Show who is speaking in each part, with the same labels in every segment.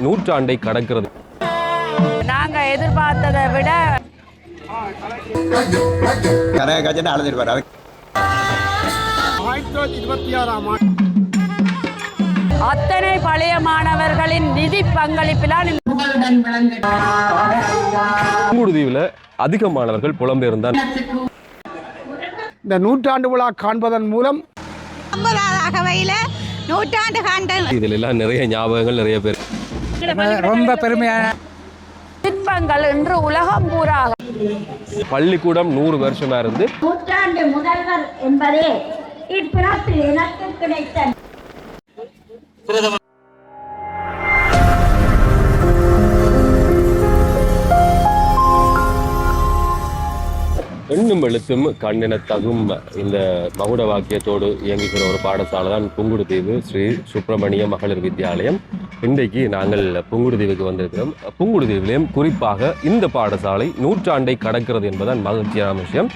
Speaker 1: நூற்றாண்டை கடக்கிறது.
Speaker 2: நாங்கள் எதிர்பார்த்ததை விட அத்தனை பழைய மாணவர்களின் நிதி பங்களிப்பிலால்
Speaker 1: புங்குடுதீவில் அதிக மாணவர்கள் புலம்பெயர்ந்தார்.
Speaker 3: இந்த நூற்றாண்டு விழா காண்பதன் மூலம்
Speaker 2: நூற்றாண்டு
Speaker 1: இதில் எல்லாம் நிறைய ஞாபகங்கள், நிறைய பேர்
Speaker 3: ரொம்ப பெருமையான
Speaker 2: சிற்பங்கள் என்று உலகம் பூராக
Speaker 1: பள்ளிக்கூடம் 100 வருஷமா இருந்து
Speaker 4: நூற்றாண்டு முதல்வர் என்பதே இப்பிறப்பில் எனக்கு கிடைத்த
Speaker 1: எண்ணும் எழுத்தும் கண்ணினத்தகும் இந்த மகுட வாக்கியத்தோடு இயங்குகிற ஒரு பாடசாலை தான் புங்குடுதீவு ஸ்ரீ சுப்பிரமணிய மகளிர் வித்யாலயம். இன்றைக்கு நாங்கள் புங்குடுதீவுக்கு வந்திருக்கிறோம். புங்குடுதீவிலையும் குறிப்பாக இந்த பாடசாலை நூற்றாண்டை கடக்கிறது என்பதுதான் மகிழ்ச்சியான விஷயம்.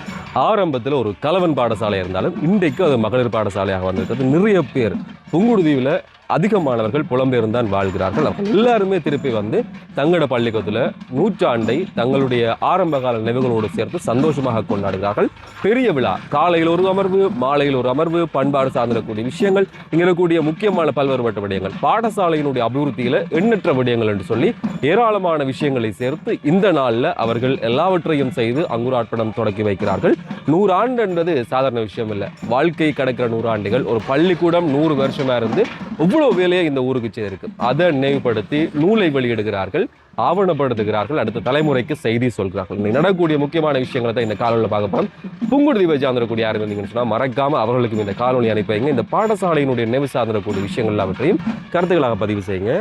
Speaker 1: ஆரம்பத்தில் ஒரு கலவன் பாடசாலை இருந்தாலும் இன்றைக்கு அது மகளிர் பாடசாலையாக வந்திருக்கிறது. நிறைய பேர் புங்குடுதீவில் அதிக மாணவர்கள் புலம்பெயர்ந்தான் வாழ்கிறார்கள். எல்லாருமே திருப்பி வந்து தங்களோட பள்ளிக்கூடத்தில் நூற்றாண்டை தங்களுடைய ஆரம்ப கால நினைவுகளோடு சேர்த்து சந்தோஷமாக கொண்டாடுகிறார்கள். பெரிய விழா, காலையில் ஒரு அமர்வு, மாலையில் ஒரு அமர்வு, பண்பாடு சார்ந்திருக்கக்கூடிய விஷயங்கள், இங்கே இருக்கக்கூடிய முக்கியமான பல்வேறுபட்ட விடயங்கள், பாடசாலையினுடைய அபிவிருத்தியில் எண்ணற்ற விடயங்கள் என்று சொல்லி ஏராளமான விஷயங்களை சேர்த்து இந்த நாளில் அவர்கள் எல்லாவற்றையும் செய்து அங்குரார்ப்பணம் தொடக்கி வைக்கிறார்கள். 100 ஆண்டு என்பது சாதாரண விஷயம் இல்லை. வாழ்க்கை கடக்கிற 100 ஆண்டுகள், ஒரு பள்ளிக்கூடம் 100 வருஷமா இருந்து இவ்வளவு வேலையை இந்த ஊருக்கு செய்திருக்கு. அதை நினைவுபடுத்தி நூலை வெளியிடுகிறார்கள், ஆவணப்படுத்துகிறார்கள், அடுத்த தலைமுறைக்கு செய்தி சொல்கிறார்கள். இன்னைக்கு நடக்கக்கூடிய முக்கியமான விஷயங்களை தான் இந்த காணொலியில் பார்க்க போறோம். புங்குடுதீவை சார்ந்திருக்கக்கூடிய யாரும் இருந்தீங்கன்னு சொன்னால் மறக்காம அவர்களுக்கும் இந்த காணொலி அனுப்பிங்க. இந்த பாடசாலையினுடைய நினைவு சார்ந்திருக்கக்கூடிய விஷயங்கள் எல்லாவற்றையும் கருத்துக்களாக பதிவு செய்யுங்க.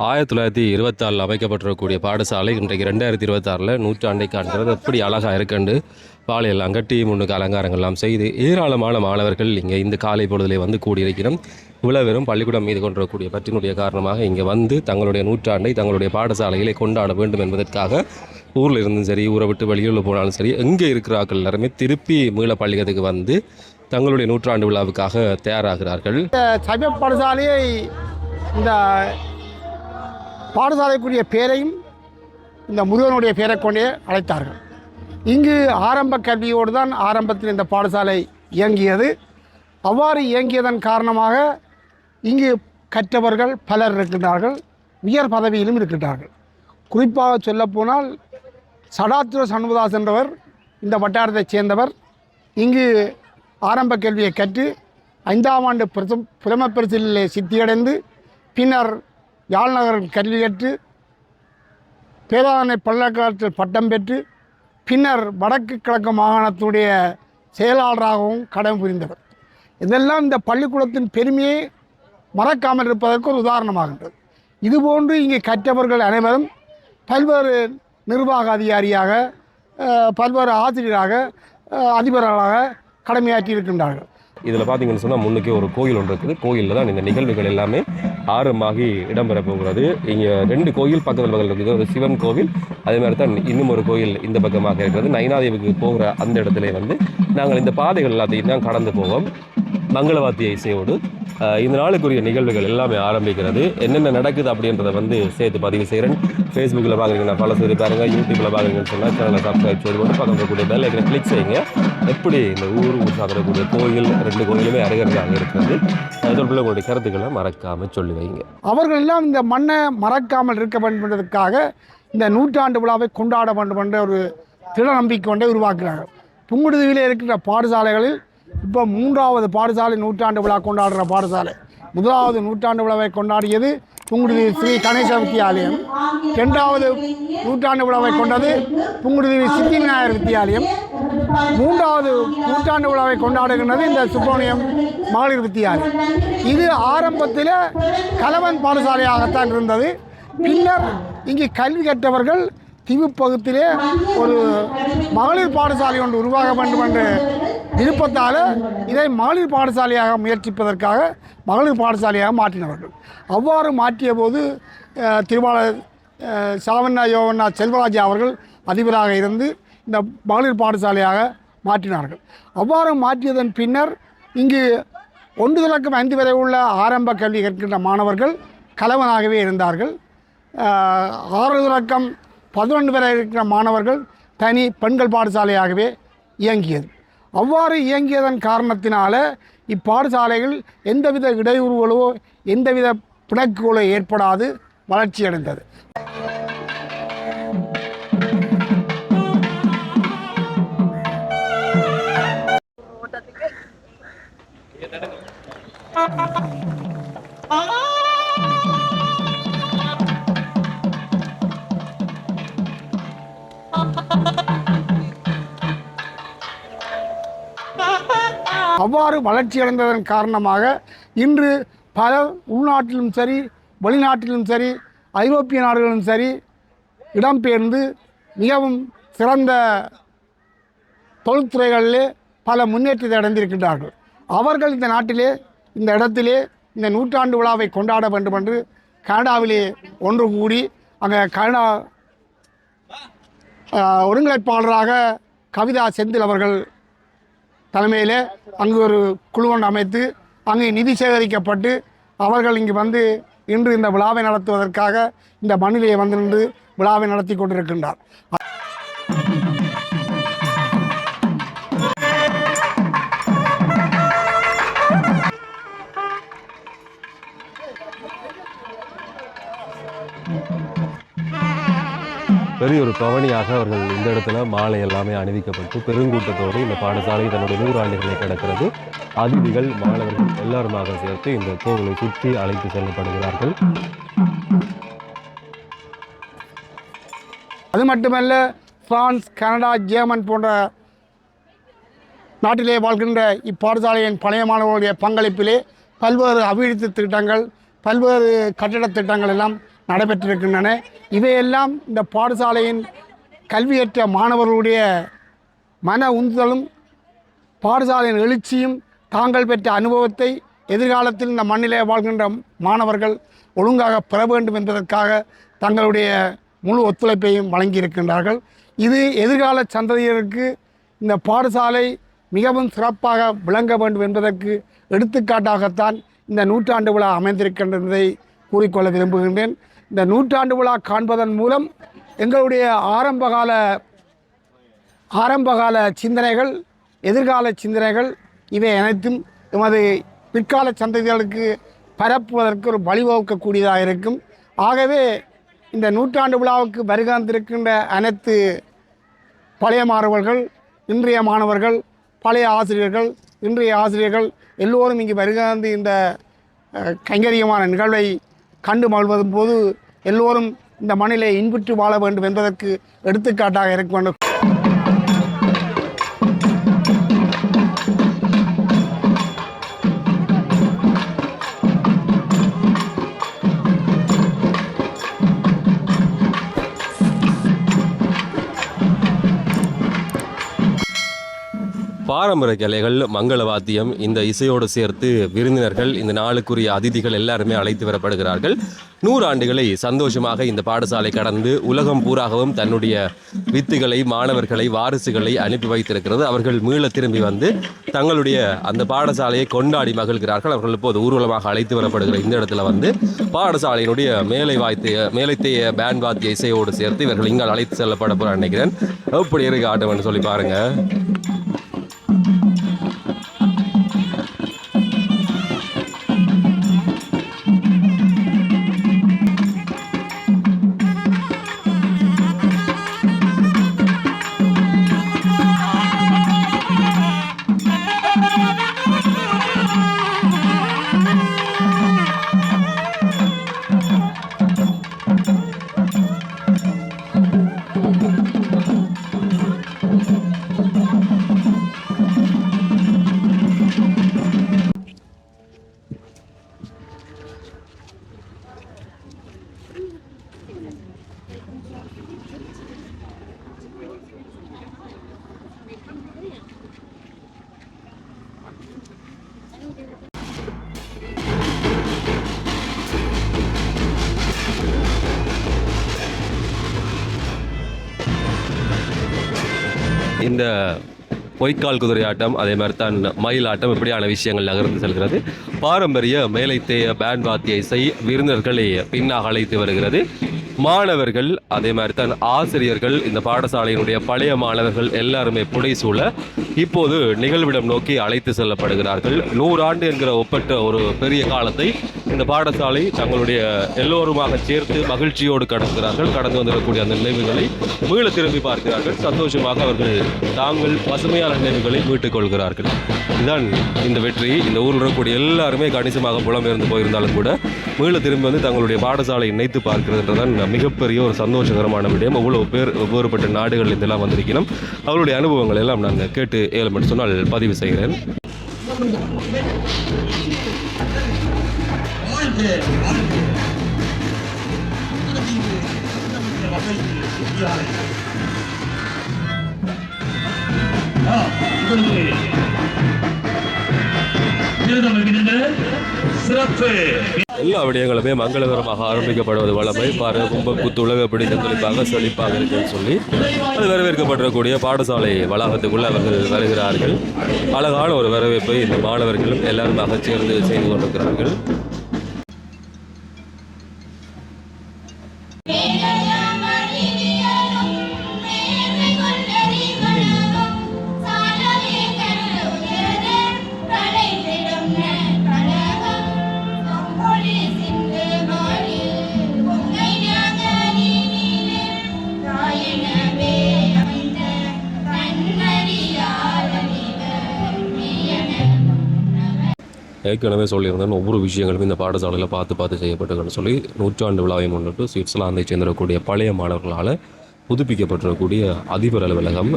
Speaker 1: 1924 அமைக்கப்பட்டிருக்கக்கூடிய பாடசாலை இன்றைக்கு 2026 நூற்றாண்டை காண்கிறது. எப்படி அழகாக இருக்குண்டு பாலையெல்லாம் கட்டி முன்னுக்கு அலங்காரங்கள்லாம் செய்து ஏராளமான மாணவர்கள் இங்கே இந்த காலை பொழுதிலே வந்து கூடியிருக்கிறோம். இவ்வளவரும் பள்ளிக்கூடம் மீது கொண்டிருக்கக்கூடிய பற்றினுடைய காரணமாக இங்கே வந்து தங்களுடைய நூற்றாண்டை தங்களுடைய பாடசாலைகளை கொண்டாட வேண்டும் என்பதற்காக ஊரில் இருந்தும் சரி, ஊரை விட்டு வெளியூரில் போனாலும் சரி, எங்கே இருக்கிறார்கள் எல்லாருமே திருப்பி மீள பள்ளிக்கூடத்துக்கு வந்து தங்களுடைய நூற்றாண்டு விழாவுக்காக தயாராகிறார்கள்.
Speaker 3: சைவ பாடசாலையை இந்த பாடசாலைக்குரிய பேரையும் இந்த முருகனுடைய பேரை கொண்டே அழைத்தார்கள். இங்கு ஆரம்ப கல்வியோடு தான் ஆரம்பத்தில் இந்த பாடசாலை இயங்கியது. அவ்வாறு இயங்கியதன் காரணமாக இங்கு கற்றவர்கள் பலர் இருக்கின்றார்கள், உயர் பதவியிலும் இருக்கின்றார்கள். குறிப்பாக சொல்லப்போனால் சடாத்துர சண்முகதாஸ் என்றவர் இந்த வட்டாரத்தைச் சேர்ந்தவர். இங்கு ஆரம்ப கல்வியை கற்று 5ஆம் ஆண்டு பிரதம பரிசிலே சித்தியடைந்து பின்னர் யாழ்நகர் கல்வி கற்று பேராதனை பல்கலைக்கழகத்தில் பட்டம் பெற்று பின்னர் வடக்கு கிழக்கு மாகாணத்துடைய செயலாளராகவும் கடமை புரிந்தவர். இதெல்லாம் இந்த பள்ளிக்கூடத்தின் பெருமையை மறக்காமல் இருப்பதற்கு ஒரு உதாரணமாகின்றது. இதுபோன்று இங்கே கற்றவர்கள் அனைவரும் பல்வேறு நிர்வாக அதிகாரியாக, பல்வேறு ஆசிரியராக, அதிபர்களாக கடமையாற்றி இருக்கின்றார்கள்.
Speaker 1: இதில் பார்த்தீங்கன்னு சொன்னால் முன்னுக்கே ஒரு கோயில் ஒன்று இருக்குது. கோயிலில் தான் இந்த நிகழ்வுகள் எல்லாமே ஆரம்பமாகி இடம்பெற போகிறது. இங்கே 2 கோயில் பக்கத்தில் இருக்குது. ஒரு சிவன் கோவில், அதே மாதிரி தான் இன்னும் ஒரு கோயில் இந்த பக்கமாக இருக்கிறது. நைனாதேவிக்கு போகிற அந்த இடத்துல வந்து நாங்கள் இந்த பாதைகள் எல்லாத்தையும் தான் கடந்து போவோம். மங்களவாத்திய இசையோடு இந்த நாளுக்குரிய நிகழ்வுகள் எல்லாமே ஆரம்பிக்கிறது. என்னென்ன நடக்குது அப்படின்றத வந்து சேர்த்து பதிவு செய்கிறேன். ஃபேஸ்புக்கில் பார்க்குறீங்கன்னா ஃபாலோ செய்து பாருங்கள், யூடியூப்பில் பார்க்குறீங்கன்னு சொன்னால் சேனலை சப்ஸ்கிரைப் செய்து போட்டு பக்கத்தில் கூடிய பெல் ஐக்கனை கிளிக் செய்யுங்க. எப்படி இந்த ஊர் சாப்பிடக்கூடிய கோயில் 2 கோயிலுமே அருகருகாக இருக்கிறது. அதற்குள்ள உங்களுடைய கருத்துக்களை மறக்காமல் சொல்லி வைங்க.
Speaker 3: அவர்கள் எல்லாம் இந்த மண்ணை மறக்காமல் இருக்க வேண்டும் என்பதற்காக இந்த நூற்றாண்டு விழாவை கொண்டாட வேண்டும் என்ற ஒரு திட நம்பிக்கை கொண்டே உருவாக்குகிறார்கள். புங்குடுதீவிலே இருக்கின்ற பாடசாலைகளில் இப்போ 3வது பாடசாலை நூற்றாண்டு விழா கொண்டாடுற பாடசாலை. 1வது நூற்றாண்டு விழாவை கொண்டாடியது புங்குடுதீவு ஸ்ரீ கணேச வித்தியாலயம். 2வது நூற்றாண்டு விழாவை கொண்டது புங்குடுதீவு சித்தி விநாயகர் வித்தியாலயம். 3வது நூற்றாண்டு விழாவை கொண்டாடுகின்றது இந்த சுப்பிரமணியம் மகளிர் வித்தியாலயம். இது ஆரம்பத்தில் கலவன் பாடசாலையாகத்தான் இருந்தது. பின்னர் இங்கு கல்வி கற்றவர்கள் தீவு பகுதியிலே ஒரு மகளிர் பாடசாலை ஒன்று உருவாக வேண்டும் என்ற விருப்பத்தால் இதை மகளிர் பாடசாலையாக முயற்சிப்பதற்காக மகளிர் பாடசாலையாக மாற்றினார்கள். அவ்வாறு மாற்றிய போது திருவாளர் சாவண்ணா யோகண்ணா செல்வராஜ் அவர்கள் அதிபராக இருந்து இந்த மகளிர் பாடசாலையாக மாற்றினார்கள். அவ்வாறு மாற்றியதன் பின்னர் இங்கு 1 தொடக்கம் 5 வரை உள்ள ஆரம்ப கல்வி கற்கின்ற மாணவர்கள் கலவனாகவே இருந்தார்கள். 6 தொடக்கம் 11 வரை இருக்கிற மாணவர்கள் தனி பெண்கள் பாடசாலையாகவே இயங்கியது. அவ்வாறு இயங்கியதன் காரணத்தினால இப்பாடசாலைகள் எந்தவித இடையூறுகளோ எந்தவித பிணக்குகளோ ஏற்படாது வளர்ச்சியடைந்தது. அவ்வாறு வளர்ச்சியடைந்ததன் காரணமாக இன்று பல உள்நாட்டிலும் சரி வெளிநாட்டிலும் சரி ஐரோப்பிய நாடுகளிலும் சரி இடம்பெயர்ந்து மிகவும் சிறந்த தொழில்துறைகளிலே பல முன்னேற்றத்தை அடைந்திருக்கின்றார்கள். அவர்கள் இந்த நாட்டிலே இந்த இடத்திலே இந்த 100 விழாவை கொண்டாட வேண்டும் என்று கனடாவிலே ஒன்று கூடி அங்கே கனடா ஒருங்கிணைப்பாளராக கவிதா செந்தில் அவர்கள் தலைமையில் அங்கு ஒரு குழு ஒன்று அமைத்து அங்கே நிதி சேகரிக்கப்பட்டு அவர்கள் இங்கு வந்து இன்று இந்த விழாவை நடத்துவதற்காக இந்த மண்ணிலே வந்து நின்று விழாவை நடத்தி கொண்டிருக்கின்றார்.
Speaker 1: பெரிய ஒரு கவனியாக அவர்கள் இந்த இடத்துல மாலை எல்லாமே அணிவிக்கப்பட்டு பெருங்கூட்டத்தோடு இந்த பாடசாலை தன்னுடைய 100 ஆண்டுகளை கடக்கிறது. அதிதிகள் மாணவர்கள் எல்லாருமாக சேர்த்து இந்த கோவிலை சுற்றி அழைத்து செல்லப்படுகிறார்கள்.
Speaker 3: அது மட்டுமல்ல, பிரான்ஸ், கனடா, ஜெர்மன் போன்ற நாட்டிலே வாழ்கின்ற இப்பாடசாலையின் பழைய மாணவர்களுடைய பங்களிப்பிலே பல்வேறு அபிவிருத்தி திட்டங்கள், பல்வேறு கட்டிடத் திட்டங்கள் எல்லாம் நடைபெற்றிருக்கின்றன. இவையெல்லாம் இந்த பாடசாலையின் கல்வியற்ற மாணவர்களுடைய மன உந்துதலும் பாடசாலையின் எழுச்சியும் தாங்கள் பெற்ற அனுபவத்தை எதிர்காலத்தில் இந்த மண்ணிலே வாழ்கின்ற மாணவர்கள் ஒழுங்காக பெற வேண்டும் என்பதற்காக தங்களுடைய முழு ஒத்துழைப்பையும் வழங்கியிருக்கின்றார்கள். இது எதிர்கால சந்ததியருக்கு இந்த பாடசாலை மிகவும் சிறப்பாக விளங்க வேண்டும் என்பதற்கு எடுத்துக்காட்டாகத்தான் இந்த 100 விழா அமைந்திருக்கின்றதை கூறிக்கொள்ள விரும்புகின்றேன். இந்த 100 விழா காண்பதன் மூலம் எங்களுடைய ஆரம்பகால சிந்தனைகள், எதிர்கால சிந்தனைகள் இவை அனைத்தும் எமது பிற்கால சந்ததிகளுக்கு பரப்புவதற்கு ஒரு வழிவகுக்கக்கூடியதாக இருக்கும். ஆகவே இந்த 100 விழாவுக்கு வருகின்ற அனைத்து பழைய மாணவர்கள், இன்றைய மாணவர்கள், பழைய ஆசிரியர்கள், இன்றைய ஆசிரியர்கள் எல்லோரும் இங்கு வருகின்ற இந்த கைங்கரியமான நிகழ்வை கண்டு மகிழ்வதும் போது எல்லோரும் இந்த மண்ணிலே இன்புற்று வாழ வேண்டும் என்பதற்கு எடுத்துக்காட்டாக இருக்க வேண்டும்.
Speaker 1: பாரம்பரிய கலைகள், மங்கள வாத்தியம், இந்த இசையோடு சேர்த்து விருந்தினர்கள், இந்த நாளுக்குரிய அதிதிகள் எல்லாருமே அழைத்து வரப்படுகிறார்கள். 100 ஆண்டுகளை சந்தோஷமாக இந்த பாடசாலை கடந்து உலகம் பூராகவும் தன்னுடைய வித்துகளை, மாணவர்களை, வாரிசுகளை அனுப்பி வைத்திருக்கிறது. அவர்கள் மீள திரும்பி வந்து தங்களுடைய அந்த பாடசாலையை கொண்டாடி மகிழ்கிறார்கள். அவர்கள் இப்போது ஊர்வலமாக அழைத்து வரப்படுகிற இந்த இடத்துல வந்து பாடசாலையினுடைய மேலைத்தேய பேண்ட் வாத்திய இசையோடு சேர்த்து இவர்கள் இங்கே அழைத்து செல்லப்பட போகிறார் நினைக்கிறேன். எப்படி இருக்கு ஆட்டம்னு சொல்லி பாருங்க. இந்த பொய்க்கால் குதிரை ஆட்டம், அதே மாதிரி தான் மயில் ஆட்டம், இப்படியான விஷயங்கள் நகர்ந்து செல்கிறது. பாரம்பரிய மேலைத்தேய பேண்ட் வாத்திய இசை விருந்தினர்களை பின்னாக அழைத்து வருகிறது. மாணவர்கள் அதே மாதிரி தான் ஆசிரியர்கள் இந்த பாடசாலையினுடைய பழைய மாணவர்கள் எல்லாருமே புடைசூழ இப்போது நிகழ்விடம் நோக்கி அழைத்து செல்லப்படுகிறார்கள். 100 ஆண்டு என்கிற ஒப்பற்ற ஒரு பெரிய காலத்தை இந்த பாடசாலை தங்களுடைய எல்லோருமாக சேர்த்து மகிழ்ச்சியோடு கடக்கிறார்கள். கடந்து வந்திருக்கக்கூடிய அந்த நினைவுகளை மீள திரும்பி பார்க்கிறார்கள். சந்தோஷமாக அவர்கள் தாங்கள் பசுமையான நினைவுகளை மீட்டுக் கொள்கிறார்கள். இதுதான் இந்த வெற்றி. இந்த ஊரில் இருக்கக்கூடிய எல்லாருமே கணிசமாக புலம்பெயர்ந்து போயிருந்தாலும் கூட மீள திரும்பி வந்து தங்களுடைய பாடசாலை இணைத்து பார்க்கிறதுன்றதான் மிகப்பெரிய ஒரு சந்தோஷகரமான விடயம். அவ்வளவு பேர் வேறுபட்ட நாடுகள் இதெல்லாம் வந்திருக்கணும். அவருடைய அனுபவங்கள் எல்லாம் நாங்கள் கேட்டு ஏழு சொன்னால் பதிவு செய்கிறேன். எல்லா விடயங்களுமே மங்களகரமாக ஆரம்பிக்கப்படுவது வளமை. பாரு கும்பக்குத்து உலக பிடித்தங்களிப்பாக செழிப்பாக இருக்குன்னு சொல்லி அது வரவேற்கப்படக்கூடிய பாடசாலை வளாகத்துக்குள்ள அவர்கள் வருகிறார்கள். அழகான ஒரு வரவேற்பை இந்த மாணவர்களும் எல்லாருமாக சேர்ந்து செய்து கொண்டிருக்கிறார்கள். ஏற்கனவே சொல்லியிருந்தேன், ஒவ்வொரு விஷயங்களும் இந்த பாடசாலையில் பார்த்து செய்யப்பட்டிருக்குன்னு சொல்லி 100 ஆண்டு விழாவை முன்னிட்டு சுவிட்சர்லாந்தை சேர்ந்திருக்கக்கூடிய பழைய மாணவர்களால் புதுப்பிக்கப்பட்டிருக்கக்கூடிய அதிபர் அலுவலகம்.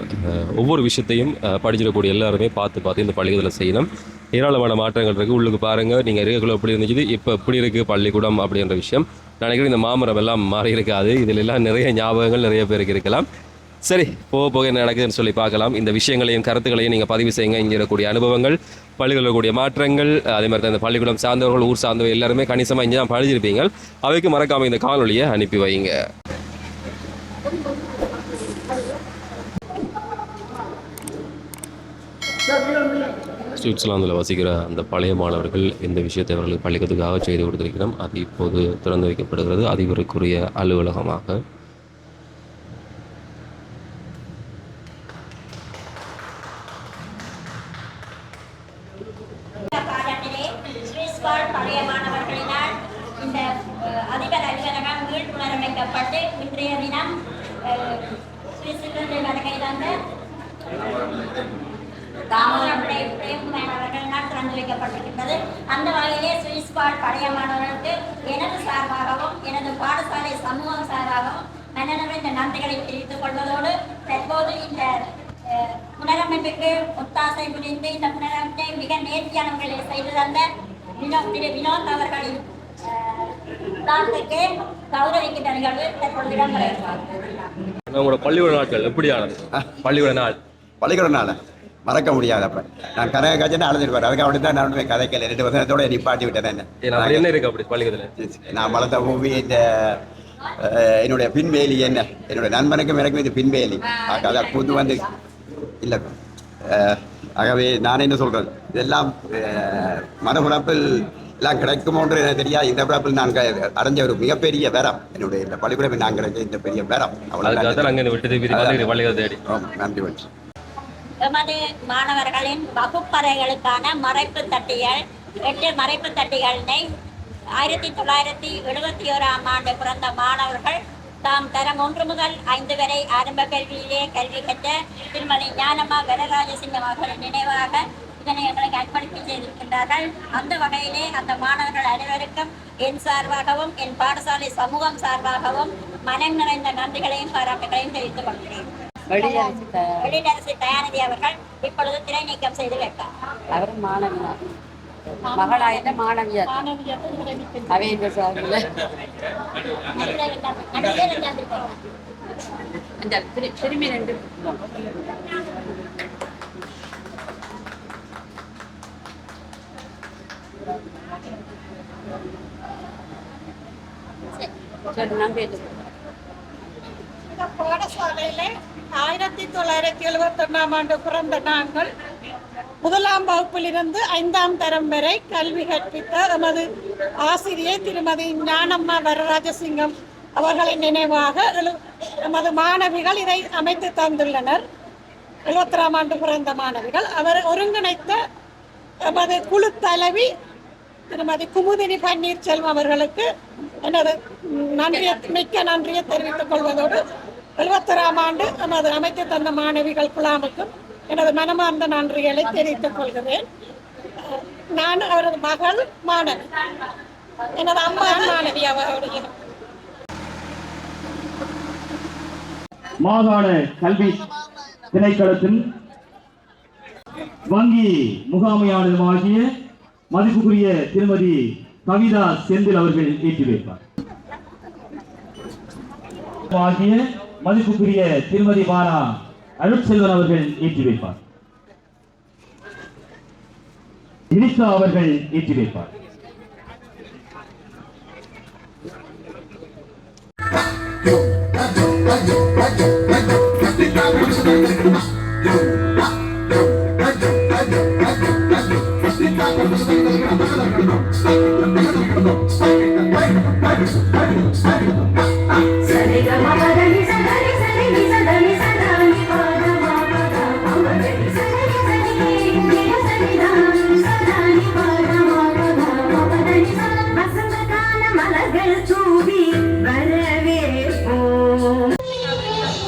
Speaker 1: ஒவ்வொரு விஷயத்தையும் படிச்சிடக்கூடிய எல்லாருமே பார்த்து இந்த பள்ளிக்கூடத்தில் செய்யணும். ஏராளமான மாற்றங்கள் இருக்குது. உள்ளுக்கு பாருங்கள், நீங்கள் இருக்கக்குள்ள எப்படி இருந்துச்சு, இப்போ எப்படி இருக்குது பள்ளிக்கூடம் அப்படின்ற விஷயம். நினைக்கிறேன் இந்த மாமரம் எல்லாம் மாறி இருக்காது. இதில் எல்லாம் நிறைய ஞாபகங்கள் நிறைய பேருக்கு இருக்கலாம். சரி, போக என்ன நடக்குதுன்னு சொல்லி பார்க்கலாம். இந்த விஷயங்களையும் கருத்துக்களையும் நீங்கள் பதிவு செய்யுங்க. இங்கே இருக்கக்கூடிய அனுபவங்கள், பள்ளிகளில் கூடிய மாற்றங்கள், அதே மாதிரி தான் இந்த பள்ளிக்கூடம் சார்ந்தவர்கள், ஊர் சார்ந்தவர்கள் எல்லாருமே கணிசமாக இங்கே தான் படிச்சிருப்பீங்க. அவைக்கு மறக்காமல் இந்த காணொலியை அனுப்பி வைங்க. சுவிட்சர்லாந்தில் வசிக்கிற அந்த பழைய மாணவர்கள் இந்த விஷயத்தை அவர்களுக்கு பள்ளிக்கூடத்துக்காக செய்து கொடுத்திருக்கிறோம். அது இப்போது திறந்து வைக்கப்படுகிறது அதிபருக்குரிய அலுவலகமாக.
Speaker 4: பழைய மாணவர்களினால் இந்த அதிபர் அலுவலகம் மீள்புனரமைக்கப்பட்டு இன்றைய தினம் சுவிட்சர்லாந்து வருகை தந்த மாணவர்களினால் திறந்து வைக்கப்பட்டிருக்கிறது. அந்த வகையிலே சுவிஸ் பழைய மாணவர்களுக்கு எனது சார்பாகவும் எனது பாடசாலை சமூகம் சார்பாகவும் மனநிறைந்த நன்றிகளை தெரிவித்துக் கொள்வதோடு தற்போது இந்த புனரமைப்புக்கு ஒத்தாசை புரிந்து இந்த புனரமைப்பை மிக நேர்த்தியான முறையில் செய்து தந்த வினோத் அவர்களின் கௌரவிக்கின்ற நிகழ்வு தற்பொழுது இடம்பெறுகிறது.
Speaker 1: உங்களோட பள்ளிக்கூட நாட்கள் எப்படியானது?
Speaker 5: பள்ளிக்கூட நாள் மறக்க முடியாது. அப்ப நான் கதை காய்ச்சல் அழுதுட்டு அதுக்கு அப்படி தான் நான் கதைக்கல 2 வருஷத்தோட நிப்பாட்டி விட்டேன்.
Speaker 1: என்ன இருக்கு அப்படி பள்ளிக்கூடத்தில்?
Speaker 5: நான் வளர்த்த மூவி இந்த என்னுடைய பின்வேலி என்னுடைய நண்பனுக்கும் எனக்கு இது பின்வேலி அதை புது வந்து இல்லை. ஆகவே நான் என்ன சொல்றது, இதெல்லாம் மறுபிறப்பில் எல்லாம் கிடைக்குமோன்று எனக்கு தெரியாது. இந்த பிறப்பில் நான் அடைஞ்ச ஒரு மிகப்பெரிய வரம் என்னுடைய இந்த பள்ளிக்கூடம் நான் கிடைச்ச இந்த பெரிய வரம். நன்றி.
Speaker 4: எமது மாணவர்களின் வகுப்பறைகளுக்கான மறைப்பு தட்டிகள் 8 மறைப்பு தட்டிகளினை 1971ஆம் ஆண்டு பிறந்த மாணவர்கள் தாம் தரம் 1 முதல் 5 வரை ஆரம்ப கல்வியிலே கல்வி கற்ற திருமதி ஞானம்மா வரராஜசிங்கம் அவர்களின் நினைவாக இதனை எங்களுக்கு அர்ப்பணிப்பு செய்திருக்கின்றார்கள். அந்த வகையிலே அந்த மாணவர்கள் அனைவருக்கும் என் சார்பாகவும் என் பாடசாலை சமூகம் சார்பாகவும் மனம் நிறைந்த நன்றிகளையும் பாராட்டுகளையும் தெரிவித்துக் கொள்கிறேன். வெளிநரசு தயாநிதி அவர்கள் இப்பொழுது திரை நீக்கம் செய்து வைத்தார்.
Speaker 2: அவர் மாணவியார், மகளாயிட்ட மாணவியார். அவை என்ற சார்பில் திரும்பி நின்று
Speaker 6: பாடசாலையில 1971ஆம் ஆண்டு பிறந்த நாங்கள் 1ஆம் வகுப்பிலிருந்து 5ஆம் தரம் வரை கல்வி கற்பித்த எமது ஆசிரியர் திருமதி ஞானம்மா வரராஜசிங்கம் அவர்களின் நினைவாக நமது மாணவிகள் இதை அமைத்து தந்துள்ளனர். 76ஆம் ஆண்டு பிறந்த மாணவிகள். அவர் ஒருங்கிணைத்த நமது குழு தலைவி திருமதி குமுதினி பன்னீர்செல்வம் அவர்களுக்கு எனது மிக்க நன்றியை தெரிவித்துக் கொள்வதோடு 76ஆம் ஆண்டு நமது அமைத்து தந்த மாணவிகள் குழாமுக்கும் எனது மனமார்ந்த நன்றிகளை தெரிவித்துக் கொள்கிறேன். நான் அவரது மகள் மாணவி, எனது அம்மா மாணவி. அவருடைய
Speaker 7: மாகாண கல்வி திணைக்களத்தின் வங்கி முகாமையாளருமாகிய மதிப்புக்குரிய திருமதி கவிதா செந்தில் அவர்கள் ஏற்றி வைப்பார். மதிப்புக்குரிய திருமதி பாரா அருட்செல்வன் அவர்கள் ஏற்றி வைப்பார். இனிஷா அவர்கள் ஏற்றி வைப்பார்.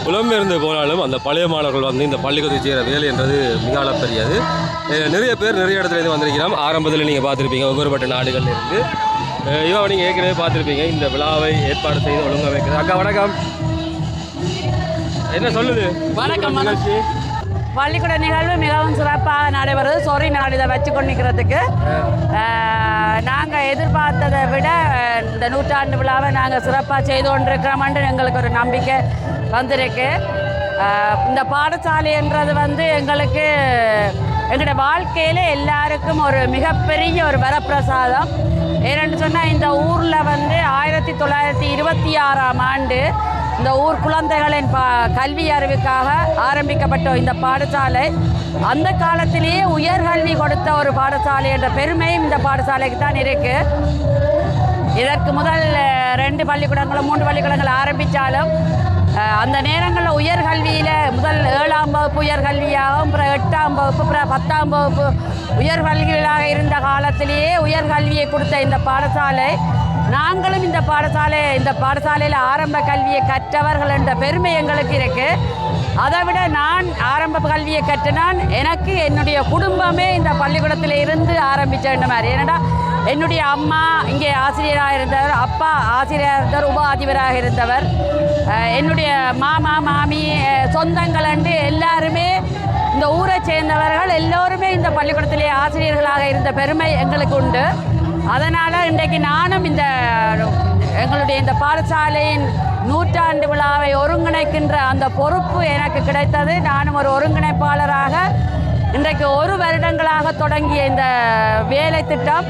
Speaker 1: புலம்பெயர்ந்து போனாலும் அந்த பழைய மாணவர்கள் வந்து இந்த பள்ளிக்கூடத்தை செய்கிற வேலை என்றது மிக அளப்பரியது. நிறைய பேர் நிறைய இடத்துலேருந்து வந்திருக்கிறோம். ஆரம்பத்தில் நீங்கள் பார்த்துருப்பீங்க ஒவ்வொருபட்ட நாடுகளில் இருந்து. இவன் நீங்கள் ஏற்கனவே பார்த்துருப்பீங்க இந்த விழாவை ஏற்பாடு செய்து ஒழுங்காக வைக்கிறது. அக்கா வணக்கம், என்ன சொல்லுது?
Speaker 2: வணக்கம். பள்ளிக்கூட நிகழ்வு மிகவும் சிறப்பாக நடைபெறுது. சொறி நாடு இதை வச்சு கொண்டிருக்கிறதுக்கு நாங்கள் எதிர்பார்த்ததை விட இந்த நூற்றாண்டு விழாவை நாங்கள் சிறப்பாக செய்து கொண்டிருக்கிறோம்னு எங்களுக்கு ஒரு நம்பிக்கை வந்திருக்கு. இந்த பாடசாலைன்றது வந்து எங்களுக்கு எங்களோட வாழ்க்கையில் எல்லாருக்கும் ஒரு மிகப்பெரிய ஒரு வரப்பிரசாதம். ஏன்னு சொன்னால் இந்த ஊரில் வந்து 1926ஆம் ஆண்டு இந்த ஊர் குழந்தைகளின் கல்வி அறிவுக்காக ஆரம்பிக்கப்பட்ட இந்த பாடசாலை அந்த காலத்திலேயே உயர்கல்வி கொடுத்த ஒரு பாடசாலை என்ற பெருமையும் இந்த பாடசாலைக்கு தான் இருக்குது. இதற்கு முதல் 2 பள்ளிக்கூடங்களும் 3 பள்ளிக்கூடங்கள் ஆரம்பித்தாலும் அந்த நேரங்களில் உயர்கல்வியில் முதல் 7ஆம் வகுப்பு உயர்கல்வியாகவும் அப்புறம் 8ஆம் வகுப்பு அப்புறம் 10ஆம் வகுப்பு உயர்கல்விகளாக இருந்த காலத்திலேயே உயர்கல்வியை கொடுத்த இந்த பாடசாலை நாங்களும் இந்த பாடசாலையில் ஆரம்ப கல்வியை கற்றவர்கள் என்ற பெருமை எங்களுக்கு இருக்குது. அதை விட நான் ஆரம்ப கல்வியை கற்றினான் எனக்கு என்னுடைய குடும்பமே இந்த பள்ளிக்கூடத்தில் இருந்து ஆரம்பித்த மாதிரி. ஏன்னா என்னுடைய அம்மா இங்கே ஆசிரியராக இருந்தவர், அப்பா ஆசிரியராக இருந்தவர், உப அதிபராக இருந்தவர், என்னுடைய மாமா மாமி சொந்தங்கள் என்று எல்லாருமே இந்த ஊரை சேர்ந்தவர்கள் எல்லோருமே இந்த பள்ளிக்கூடத்திலே ஆசிரியர்களாக இருந்த பெருமை எங்களுக்கு உண்டு. அதனால் இன்றைக்கு நானும் எங்களுடைய இந்த பாடசாலையின் நூற்றாண்டு விழாவை ஒருங்கிணைக்கின்ற அந்த பொறுப்பு எனக்கு கிடைத்தது. நானும் ஒரு ஒருங்கிணைப்பாளராக இன்றைக்கு 1 வருடங்களாக தொடங்கிய இந்த வேலை திட்டம்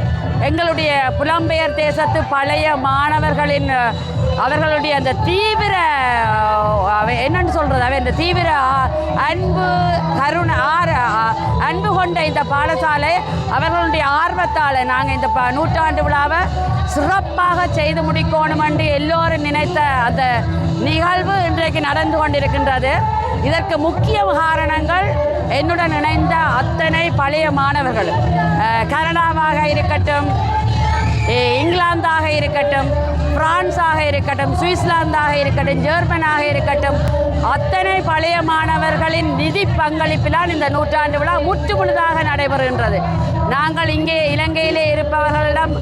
Speaker 2: எங்களுடைய புலம்பெயர் தேசத்து பழைய மாணவர்களின் அவர்களுடைய அந்த தீவிர என்னென்னு சொல்கிறது இந்த தீவிர அன்பு கொண்ட இந்த பாடசாலை அவர்களுடைய ஆர்வத்தால் நாங்கள் இந்த நூற்றாண்டு விழாவை சிறப்பாக செய்து முடிக்கணும் என்று எல்லோரும் நினைத்த அந்த நிகழ்வு இன்றைக்கு நடந்து கொண்டிருக்கின்றது. இதற்கு முக்கிய காரணங்கள் என்னுடன் இணைந்த அத்தனை பழைய மாணவர்கள், கனடாவாக இருக்கட்டும், இங்கிலாந்தாக இருக்கட்டும், பிரான்ஸாக இருக்கட்டும், சுவிட்சர்லாந்தாக இருக்கட்டும், ஜெர்மனாக இருக்கட்டும், அத்தனை பழைய மாணவர்களின் நிதி பங்களிப்பிலான் இந்த நூற்றாண்டு விழா முற்றுமுழுதாக நடைபெறுகின்றது. நாங்கள் இங்கே இலங்கையிலே இருப்பவர்களிடம்